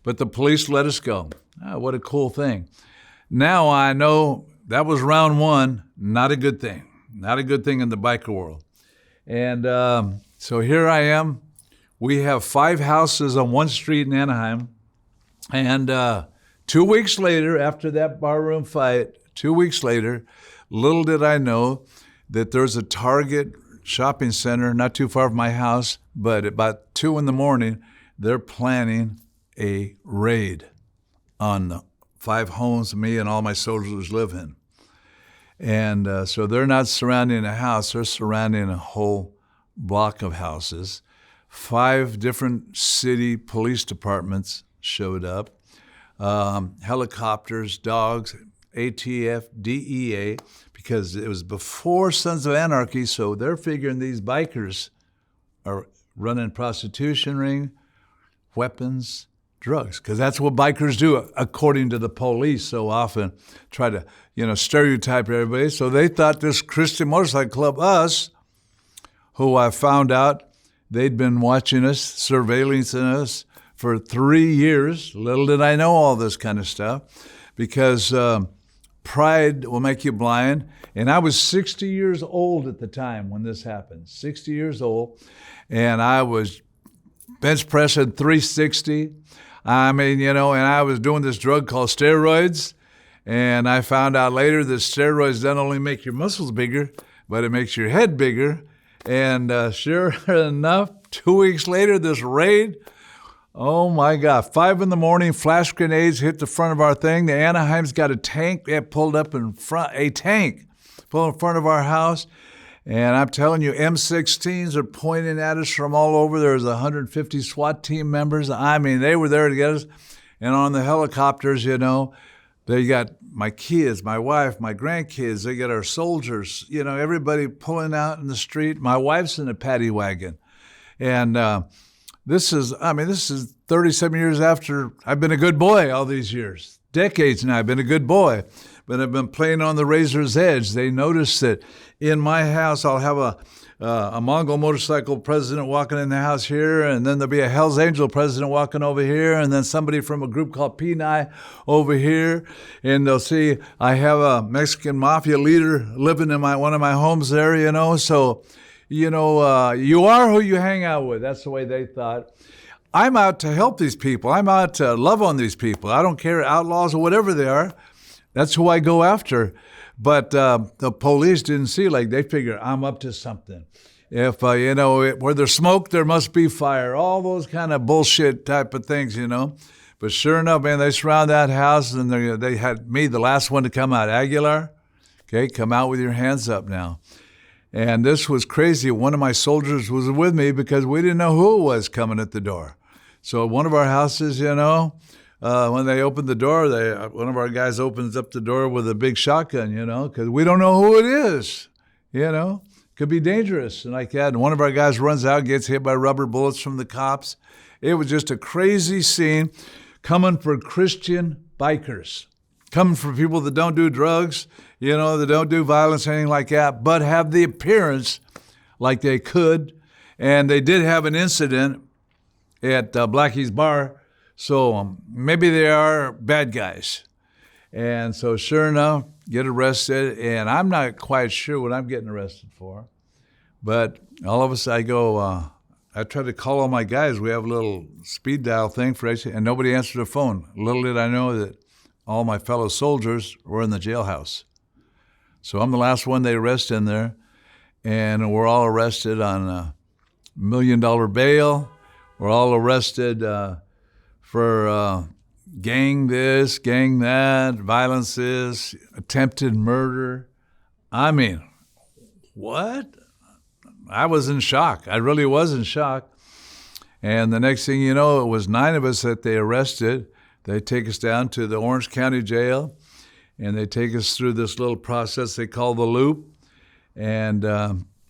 But the police let us go. Oh, what a cool thing. Now I know that was round one, not a good thing. Not a good thing in the biker world. And so here I am. We have 5 houses on one street in Anaheim. And 2 weeks later, after that barroom fight, 2 weeks later, little did I know that there's a Target shopping center not too far from my house, but about 2 in the morning, they're planning a raid on the 5 homes me and all my soldiers live in. And so they're not surrounding a house, they're surrounding a whole block of houses. 5 different city police departments showed up. Helicopters, dogs, ATF, DEA, because it was before Sons of Anarchy, so they're figuring these bikers are running prostitution ring, weapons, drugs, because that's what bikers do, according to the police so often, try to, stereotype everybody. So they thought this Christian Motorcycle Club, us, who I found out they'd been watching us, surveilling us for 3 years. Little did I know all this kind of stuff, because pride will make you blind. And I was 60 years old at the time when this happened, 60 years old, and I was bench pressing 360. And I was doing this drug called steroids, and I found out later that steroids don't only make your muscles bigger, but it makes your head bigger. And sure enough, 2 weeks later, this raid, oh my God, 5 in the morning, flash grenades hit the front of our thing. The Anaheim's got a tank, it pulled up in front, pulled in front of our house. And I'm telling you, M16s are pointing at us from all over. There's 150 SWAT team members. They were there to get us. And on the helicopters, they got my kids, my wife, my grandkids. They got our soldiers, everybody pulling out in the street. My wife's in a paddy wagon. And this is 37 years after I've been a good boy all these years. Decades now, I've been a good boy. But I've been playing on the razor's edge. They noticed that in my house, I'll have a Mongol motorcycle president walking in the house here, and then there'll be a Hell's Angel president walking over here, and then somebody from a group called Peni over here, and they'll see I have a Mexican mafia leader living in one of my homes there, So, you are who you hang out with. That's the way they thought. I'm out to help these people. I'm out to love on these people. I don't care, outlaws or whatever they are. That's who I go after. But the police didn't see, they figure I'm up to something. If, where there's smoke, there must be fire. All those kind of bullshit type of things, But sure enough, man, they surround that house, and they had me, the last one to come out. Aguilar, okay, come out with your hands up now. And this was crazy. One of my soldiers was with me because we didn't know who it was coming at the door. So at one of our houses, when they opened the door, one of our guys opens up the door with a big shotgun, because we don't know who it is, Could be dangerous and like that. And one of our guys runs out, gets hit by rubber bullets from the cops. It was just a crazy scene coming for Christian bikers, coming for people that don't do drugs, that don't do violence, anything like that, but have the appearance like they could. And they did have an incident at Blackie's Bar, so maybe they are bad guys. And so sure enough, get arrested, and I'm not quite sure what I'm getting arrested for. But all of a sudden I go, I try to call all my guys. We have a little speed dial thing for HC, and nobody answered the phone. Little did I know that all my fellow soldiers were in the jailhouse. So I'm the last one they arrest in there, and we're all arrested on $1 million bail. We're all arrested for gang this, gang that, violence this, attempted murder. I mean, what? I was in shock. I really was in shock. And the next thing you know, it was 9 of us that they arrested. They take us down to the Orange County Jail, and they take us through this little process they call the loop. And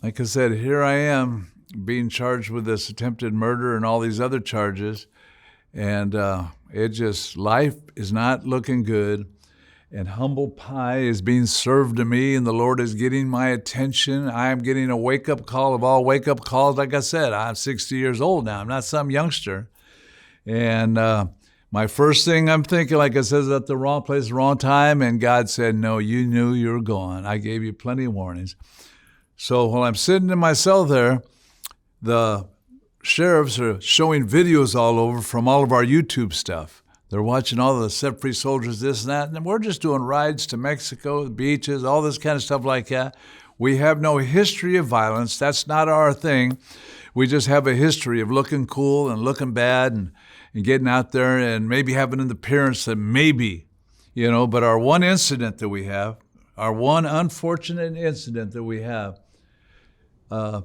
like I said, here I am being charged with this attempted murder and all these other charges. And life is not looking good. And humble pie is being served to me, and the Lord is getting my attention. I am getting a wake-up call of all wake-up calls. Like I said, I'm 60 years old now. I'm not some youngster. And my first thing I'm thinking, like I said, is at the wrong place, wrong time. And God said, no, you knew you were going. I gave you plenty of warnings. So while I'm sitting in my cell there, the sheriffs are showing videos all over from all of our YouTube stuff. They're watching all the set-free soldiers, this and that, and we're just doing rides to Mexico, the beaches, all this kind of stuff like that. We have no history of violence. That's not our thing. We just have a history of looking cool and looking bad and getting out there and maybe having an appearance that maybe, but our one incident that we have, our one unfortunate incident that we have,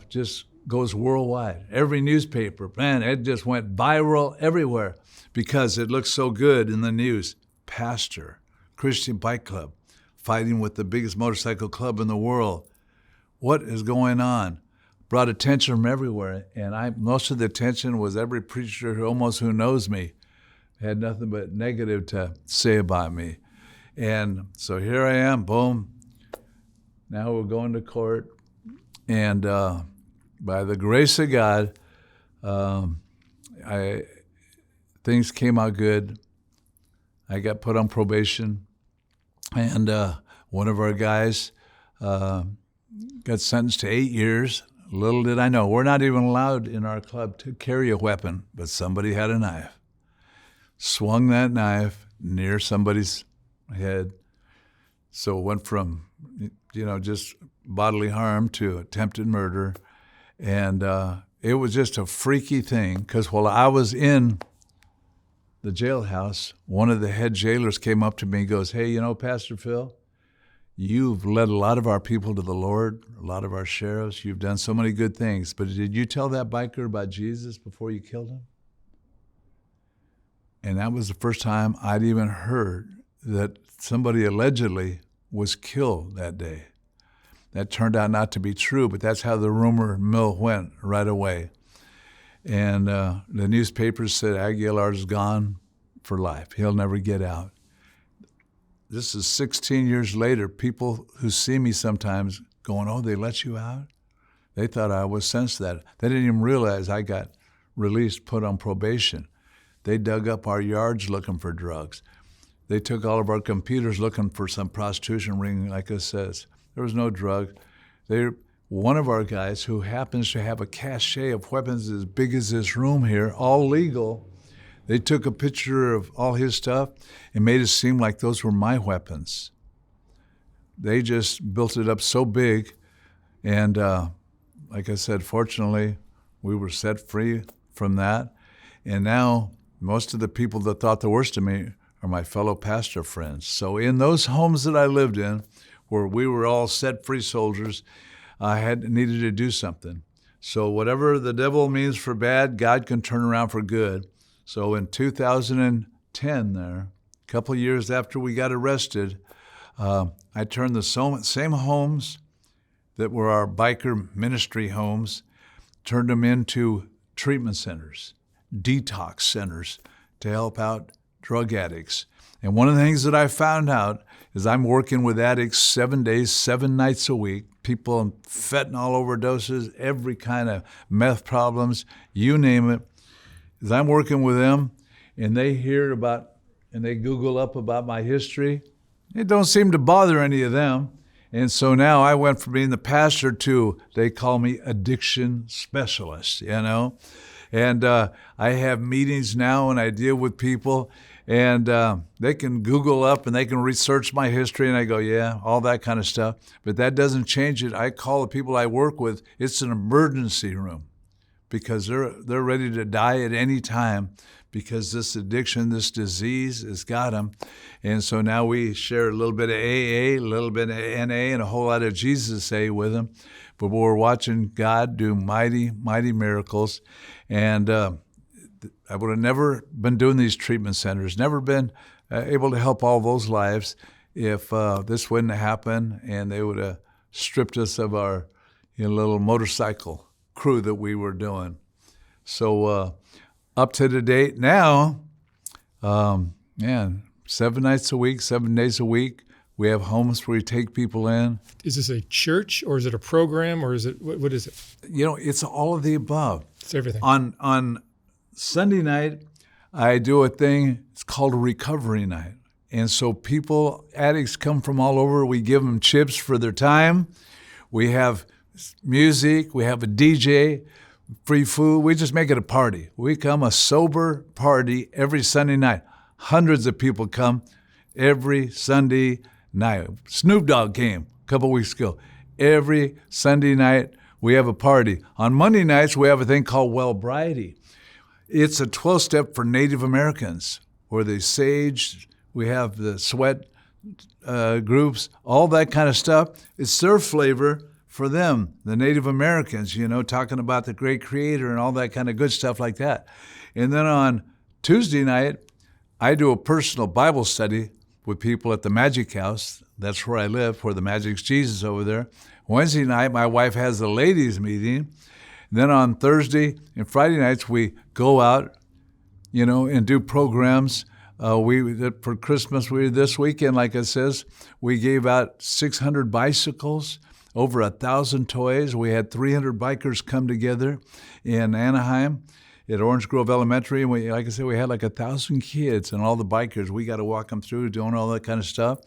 just goes worldwide. Every newspaper, man, it just went viral everywhere because it looks so good in the news. Pastor, Christian Bike Club, fighting with the biggest motorcycle club in the world. What is going on? Brought attention from everywhere, and most of the attention was every preacher who knows me had nothing but negative to say about me. And so here I am, boom. Now we're going to court, and by the grace of God, things came out good. I got put on probation, and one of our guys got sentenced to 8 years. Little did I know, we're not even allowed in our club to carry a weapon, but somebody had a knife. Swung that knife near somebody's head. So it went from, just bodily harm to attempted murder. And it was just a freaky thing, because while I was in the jailhouse, one of the head jailers came up to me and goes, hey, Pastor Phil, you've led a lot of our people to the Lord, a lot of our sheriffs. You've done so many good things. But did you tell that biker about Jesus before you killed him? And that was the first time I'd even heard that somebody allegedly was killed that day. That turned out not to be true, but that's how the rumor mill went right away. And the newspapers said Aguilar's gone for life. He'll never get out. This is 16 years later. People who see me sometimes going, oh, they let you out? They thought I was sentenced to that. They didn't even realize I got released, put on probation. They dug up our yards looking for drugs. They took all of our computers looking for some prostitution ring, like it says. There was no drug. One of our guys, who happens to have a cache of weapons as big as this room here, all legal, they took a picture of all his stuff and made it seem like those were my weapons. They just built it up so big, and like I said, fortunately, we were set free from that. And now most of the people that thought the worst of me are my fellow pastor friends. So in those homes that I lived in, where we were all set-free soldiers, I needed to do something. So whatever the devil means for bad, God can turn around for good. So in 2010 there, a couple of years after we got arrested, I turned the same homes that were our biker ministry homes, turned them into treatment centers, detox centers to help out drug addicts. And one of the things that I found out is I'm working with addicts 7 days, 7 nights a week, people on fentanyl overdoses, every kind of meth problems, you name it. As I'm working with them and they hear about, and they Google up about my history, it don't seem to bother any of them. And so now I went from being the pastor to, they call me addiction specialist, And I have meetings now and I deal with people and they can Google up and they can research my history and I go, yeah, all that kind of stuff. But that doesn't change it. I call the people I work with, it's an emergency room because they're ready to die at any time because this addiction, this disease has got them. And so now we share a little bit of AA, a little bit of NA, and a whole lot of Jesus A with them. But we're watching God do mighty, mighty miracles. And I would have never been doing these treatment centers, never been able to help all those lives if this wouldn't happen and they would have stripped us of our little motorcycle crew that we were doing. So up to the date now, 7 nights a week, 7 days a week, we have homes where we take people in. Is this a church or is it a program or is it, what is it? It's all of the above. It's everything. On Sunday night, I do a thing, it's called a recovery night. And so addicts come from all over. We give them chips for their time. We have music, we have a DJ, free food. We just make it a party. We come a sober party every Sunday night. Hundreds of people come every Sunday night. Snoop Dogg came a couple weeks ago. Every Sunday night, we have a party. On Monday nights, we have a thing called Wellbriety. It's a 12-step for Native Americans, where the sage, we have the sweat groups, all that kind of stuff. It's their flavor for them, the Native Americans, talking about the great creator and all that kind of good stuff like that. And then on Tuesday night, I do a personal Bible study with people at the Magic House. That's where I live, where the Magic's Jesus over there. Wednesday night, my wife has a ladies' meeting. Then on Thursday and Friday nights, we go out, and do programs. For Christmas, this weekend, like it says, we gave out 600 bicycles, over 1,000 toys. We had 300 bikers come together in Anaheim at Orange Grove Elementary. And like I said, we had like 1,000 kids and all the bikers. We got to walk them through doing all that kind of stuff.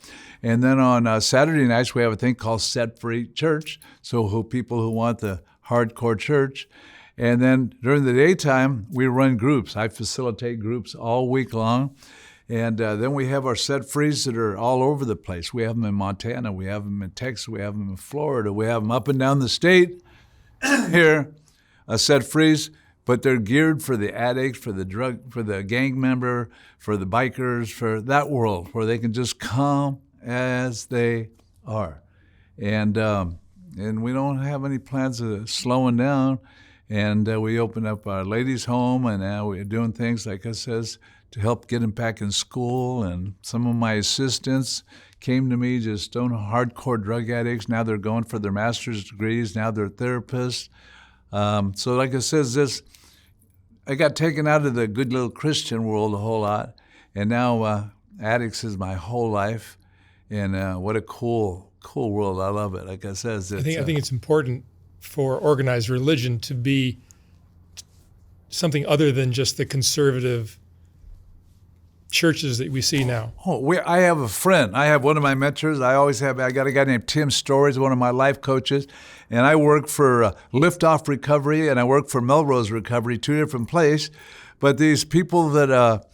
And then on Saturday nights, we have a thing called Set Free Church. So people who want the hardcore church. And then during the daytime, we run groups. I facilitate groups all week long. And then we have our set frees that are all over the place. We have them in Montana, we have them in Texas, we have them in Florida, we have them up and down the state here, set frees, but they're geared for the addict, for the gang member, for the bikers, for that world where they can just come as they are. And we don't have any plans of slowing down. And we opened up our ladies' home, and now we're doing things, like I says, to help get them back in school. And some of my assistants came to me, just hardcore drug addicts. Now they're going for their master's degrees. Now they're therapists. So like I says, I got taken out of the good little Christian world a whole lot. And now addicts is my whole life. And what a cool world. I love it. Like I says, I think it's important for organized religion to be something other than just the conservative churches that we see now. I have a friend. I have one of my mentors. I got a guy named Tim Storrs, one of my life coaches, and I work for Liftoff Recovery and I work for Melrose Recovery, two different places. But these people that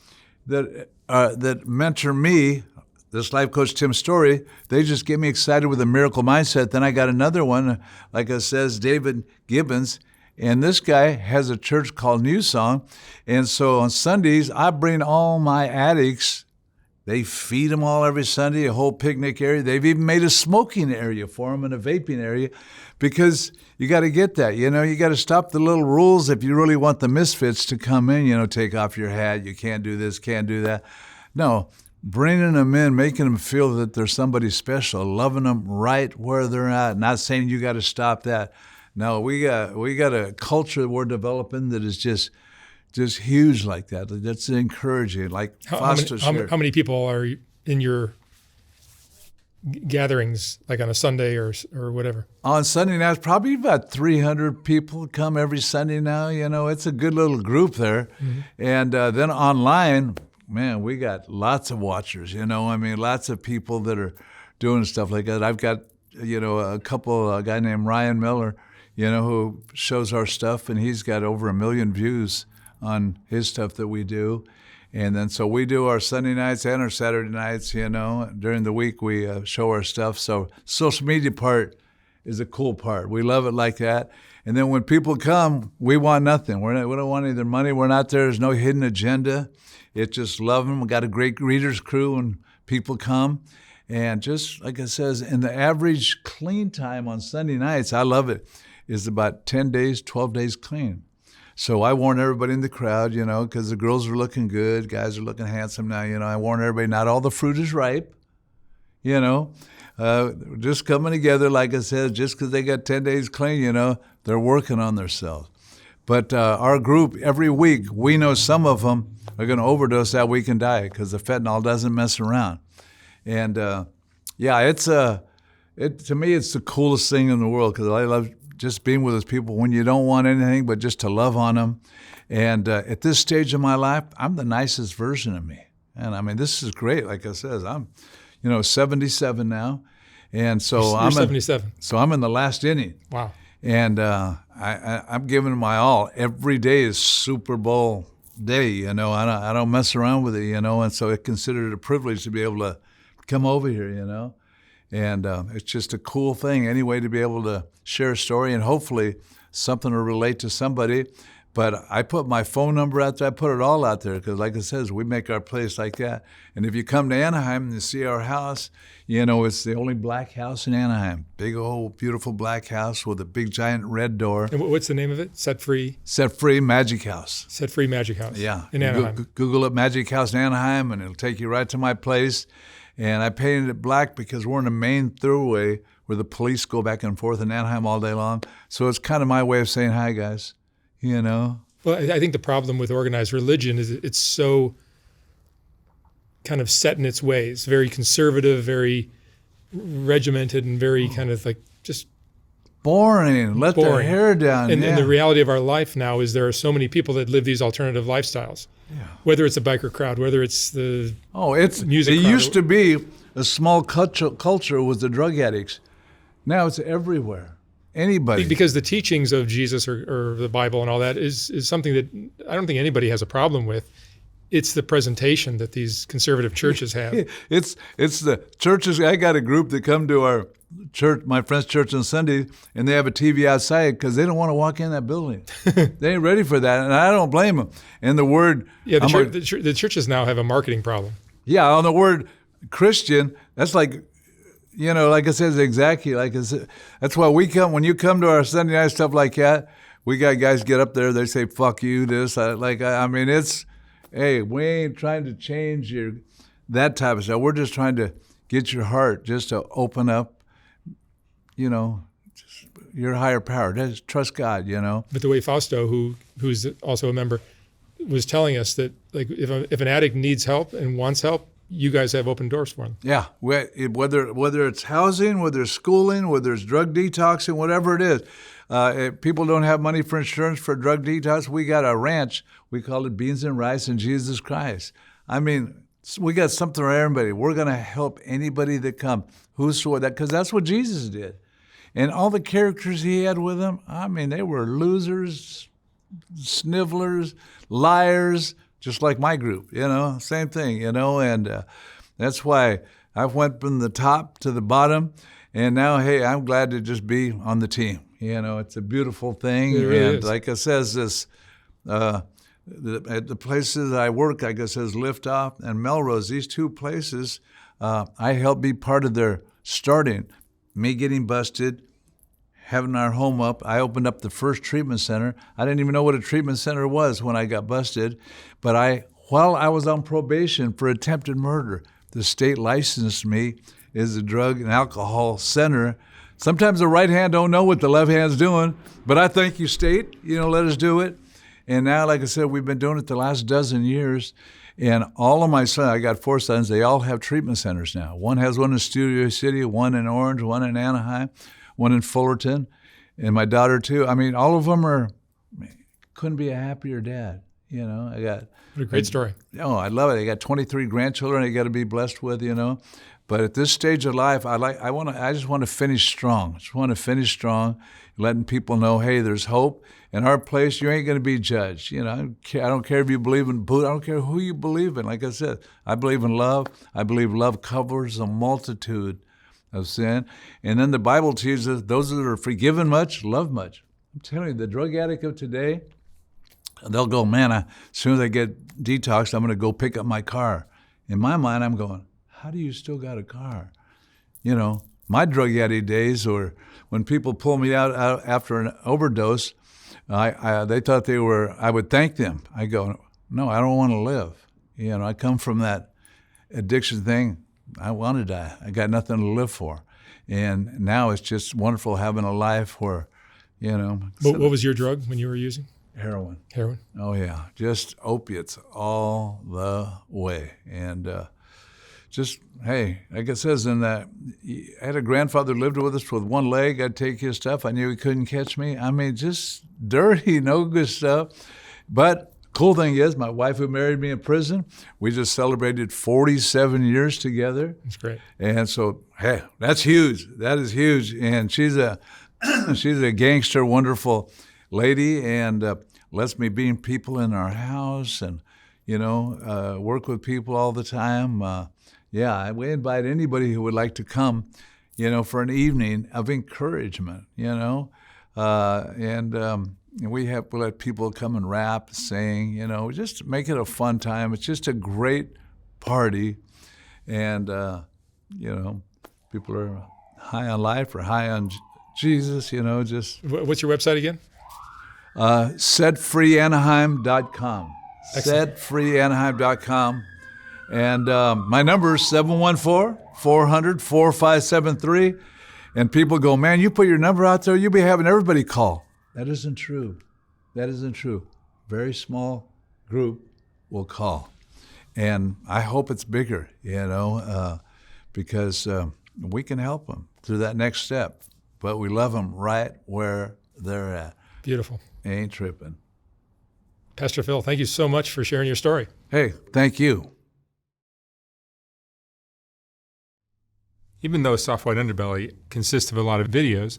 mentor me, this life coach, Tim Story, they just get me excited with a miracle mindset. Then I got another one, like it says, David Gibbons. And this guy has a church called New Song. And so on Sundays, I bring all my addicts. They feed them all every Sunday, a whole picnic area. They've even made a smoking area for them and a vaping area, because you got to get that. You got to stop the little rules if you really want the misfits to come in. Take off your hat. You can't do this, can't do that. No, bringing them in, making them feel that they're somebody special, loving them right where they're at, not saying you got to stop that. No, we got a culture we're developing that is just huge like that. That's encouraging. Like how many people are in your gatherings, like on a Sunday or whatever? On Sunday nights, probably about 300 people come every Sunday now. It's a good little group there. Mm-hmm. And then online, man, we got lots of watchers. Lots of people that are doing stuff like that. I've got a guy named Ryan Miller, who shows our stuff, and he's got over 1 million views on his stuff that we do. And then so we do our Sunday nights and our Saturday nights, during the week we show our stuff. So social media part is a cool part. We love it like that. And then when people come, we want nothing. We don't want any of their money. We're not there. There's no hidden agenda. It's just love them. We got a great readers crew when people come. And just like it says, in the average clean time on Sunday nights, I love it, is about 10 days, 12 days clean. So I warn everybody in the crowd, because the girls are looking good, guys are looking handsome now, I warn everybody, not all the fruit is ripe, just coming together, like I said, just because they got 10 days clean, they're working on themselves. But our group, every week, we know some of them are going to overdose that week and die, because the fentanyl doesn't mess around. And to me, it's the coolest thing in the world, because I love just being with those people when you don't want anything but just to love on them. And at this stage of my life, I'm the nicest version of me. And this is great. Like I said, I'm, 77 now. And so You're 77. So I'm in the last inning. Wow. And I'm giving it my all. Every day is Super Bowl day, I don't mess around with it, and so I consider it a privilege to be able to come over here, And it's just a cool thing anyway to be able to share a story, and hopefully something will relate to somebody. But I put my phone number out there. I put it all out there because, like it says, we make our place like that. And if you come to Anaheim and you see our house, it's the only black house in Anaheim. Big old beautiful black house with a big giant red door. And what's the name of it? Set Free Magic House. Set Free Magic House. Yeah. In Anaheim. Google it, Magic House in Anaheim, and it'll take you right to my place. And I painted it black because we're in the main throughway where the police go back and forth in Anaheim all day long. So it's kind of my way of saying hi, guys. Well, I think the problem with organized religion is it's so kind of set in its ways, very conservative, very regimented, and very kind of like just boring. Let their hair down. And the reality of our life now is there are so many people that live these alternative lifestyles. Yeah. Whether it's a biker crowd, whether it's the music crowd. It used to be a small culture with the drug addicts. Now it's everywhere. Anybody. Because the teachings of Jesus or the Bible and all that is something that I don't think anybody has a problem with. It's the presentation that these conservative churches have. It's the churches. I got a group that come to our church, my friend's church on Sunday, and they have a TV outside because they don't want to walk in that building. They ain't ready for that, and I don't blame them. And the word... Yeah, the churches now have a marketing problem. Yeah, on the word Christian, that's like... like it says exactly like it's, that's why when you come to our Sunday night stuff like that, we got guys get up there, they say, fuck you, this, it's, hey, we ain't trying to change that type of stuff. We're just trying to get your heart just to open up, just your higher power. Just trust God, But the way Fausto, who's also a member, was telling us that like if an addict needs help and wants help, you guys have open doors for them. Yeah, whether it's housing, whether it's schooling, whether it's drug detoxing, whatever it is. If people don't have money for insurance for drug detox, we got a ranch. We call it Beans and Rice and Jesus Christ. We got something for everybody. We're going to help anybody that come. Whosoever that, because that's what Jesus did. And all the characters he had with him, they were losers, snivellers, liars, just like my group, same thing, and that's why I've went from the top to the bottom, and now, hey, I'm glad to just be on the team. It's a beautiful thing. It really and is. like it says, at the places I work, like it says Liftoff and Melrose, these two places, I helped be part of their starting. Me getting busted, having our home up. I opened up the first treatment center. I didn't even know what a treatment center was when I got busted. But while I was on probation for attempted murder, the state licensed me as a drug and alcohol center. Sometimes the right hand don't know what the left hand's doing, but I thank you, state, let us do it. And now, like I said, we've been doing it the last dozen years. And all of my sons, I got 4 sons, they all have treatment centers now. One has one in Studio City, one in Orange, one in Anaheim, one in Fullerton, and my daughter too. I mean, all of them couldn't be a happier dad. I got. What a great story. Oh, I love it. I got 23 grandchildren I got to be blessed with, But at this stage of life, I just want to finish strong. Letting people know, hey, there's hope. In our place, you ain't going to be judged. I don't care if you believe in Buddha. I don't care who you believe in. Like I said, I believe in love. I believe love covers a multitude of sin. And then the Bible teaches us those that are forgiven much, love much. I'm telling you, the drug addict of today, they'll go, man, as soon as I get detoxed, I'm going to go pick up my car. In my mind, I'm going, how do you still got a car? My drug addict days, or when people pull me out after an overdose, they thought I would thank them. I go, no, I don't want to live. I come from that addiction thing. I want to die. I got nothing to live for. And now it's just wonderful having a life where, What was your drug when you were using? Heroin. Heroin? Oh, yeah. Just opiates all the way. And hey, like it says in that, I had a grandfather who lived with us with one leg. I'd take his stuff. I knew he couldn't catch me. I mean, just dirty, no good stuff. But cool thing is, my wife who married me in prison, we just celebrated 47 years together. That's great. And so, hey, that's huge. That is huge. And she's a gangster, wonderful lady, and lets me be in people in our house and, work with people all the time. We invite anybody who would like to come, for an evening of encouragement, we'll let people come and rap, sing, just make it a fun time. It's just a great party. And, people are high on life or high on Jesus, just. What's your website again? SetFreeAnaheim.com. SetFreeAnaheim.com. And my number is 714-400-4573. And people go, man, you put your number out there, you'll be having everybody call. That isn't true. Very small group will call. And I hope it's bigger, because we can help them through that next step. But we love them right where they're at. Beautiful. Ain't tripping. Pastor Phil, thank you so much for sharing your story. Hey, thank you. Even though Soft White Underbelly consists of a lot of videos,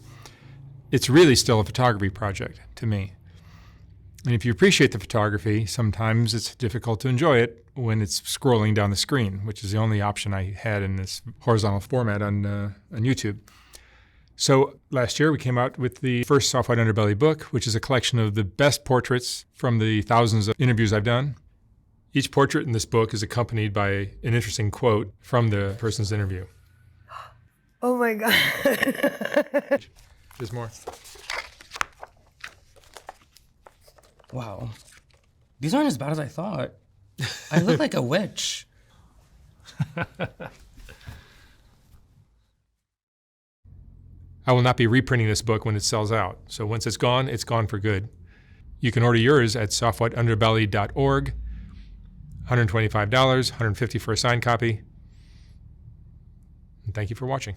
it's really still a photography project to me. And if you appreciate the photography, sometimes it's difficult to enjoy it when it's scrolling down the screen, which is the only option I had in this horizontal format on YouTube. So last year we came out with the first Soft White Underbelly book, which is a collection of the best portraits from the thousands of interviews I've done. Each portrait in this book is accompanied by an interesting quote from the person's interview. Oh my God. There's more. Wow. These aren't as bad as I thought. I look like a witch. I will not be reprinting this book when it sells out. So once it's gone for good. You can order yours at softwhiteunderbelly.org. $125, $150 for a signed copy. And thank you for watching.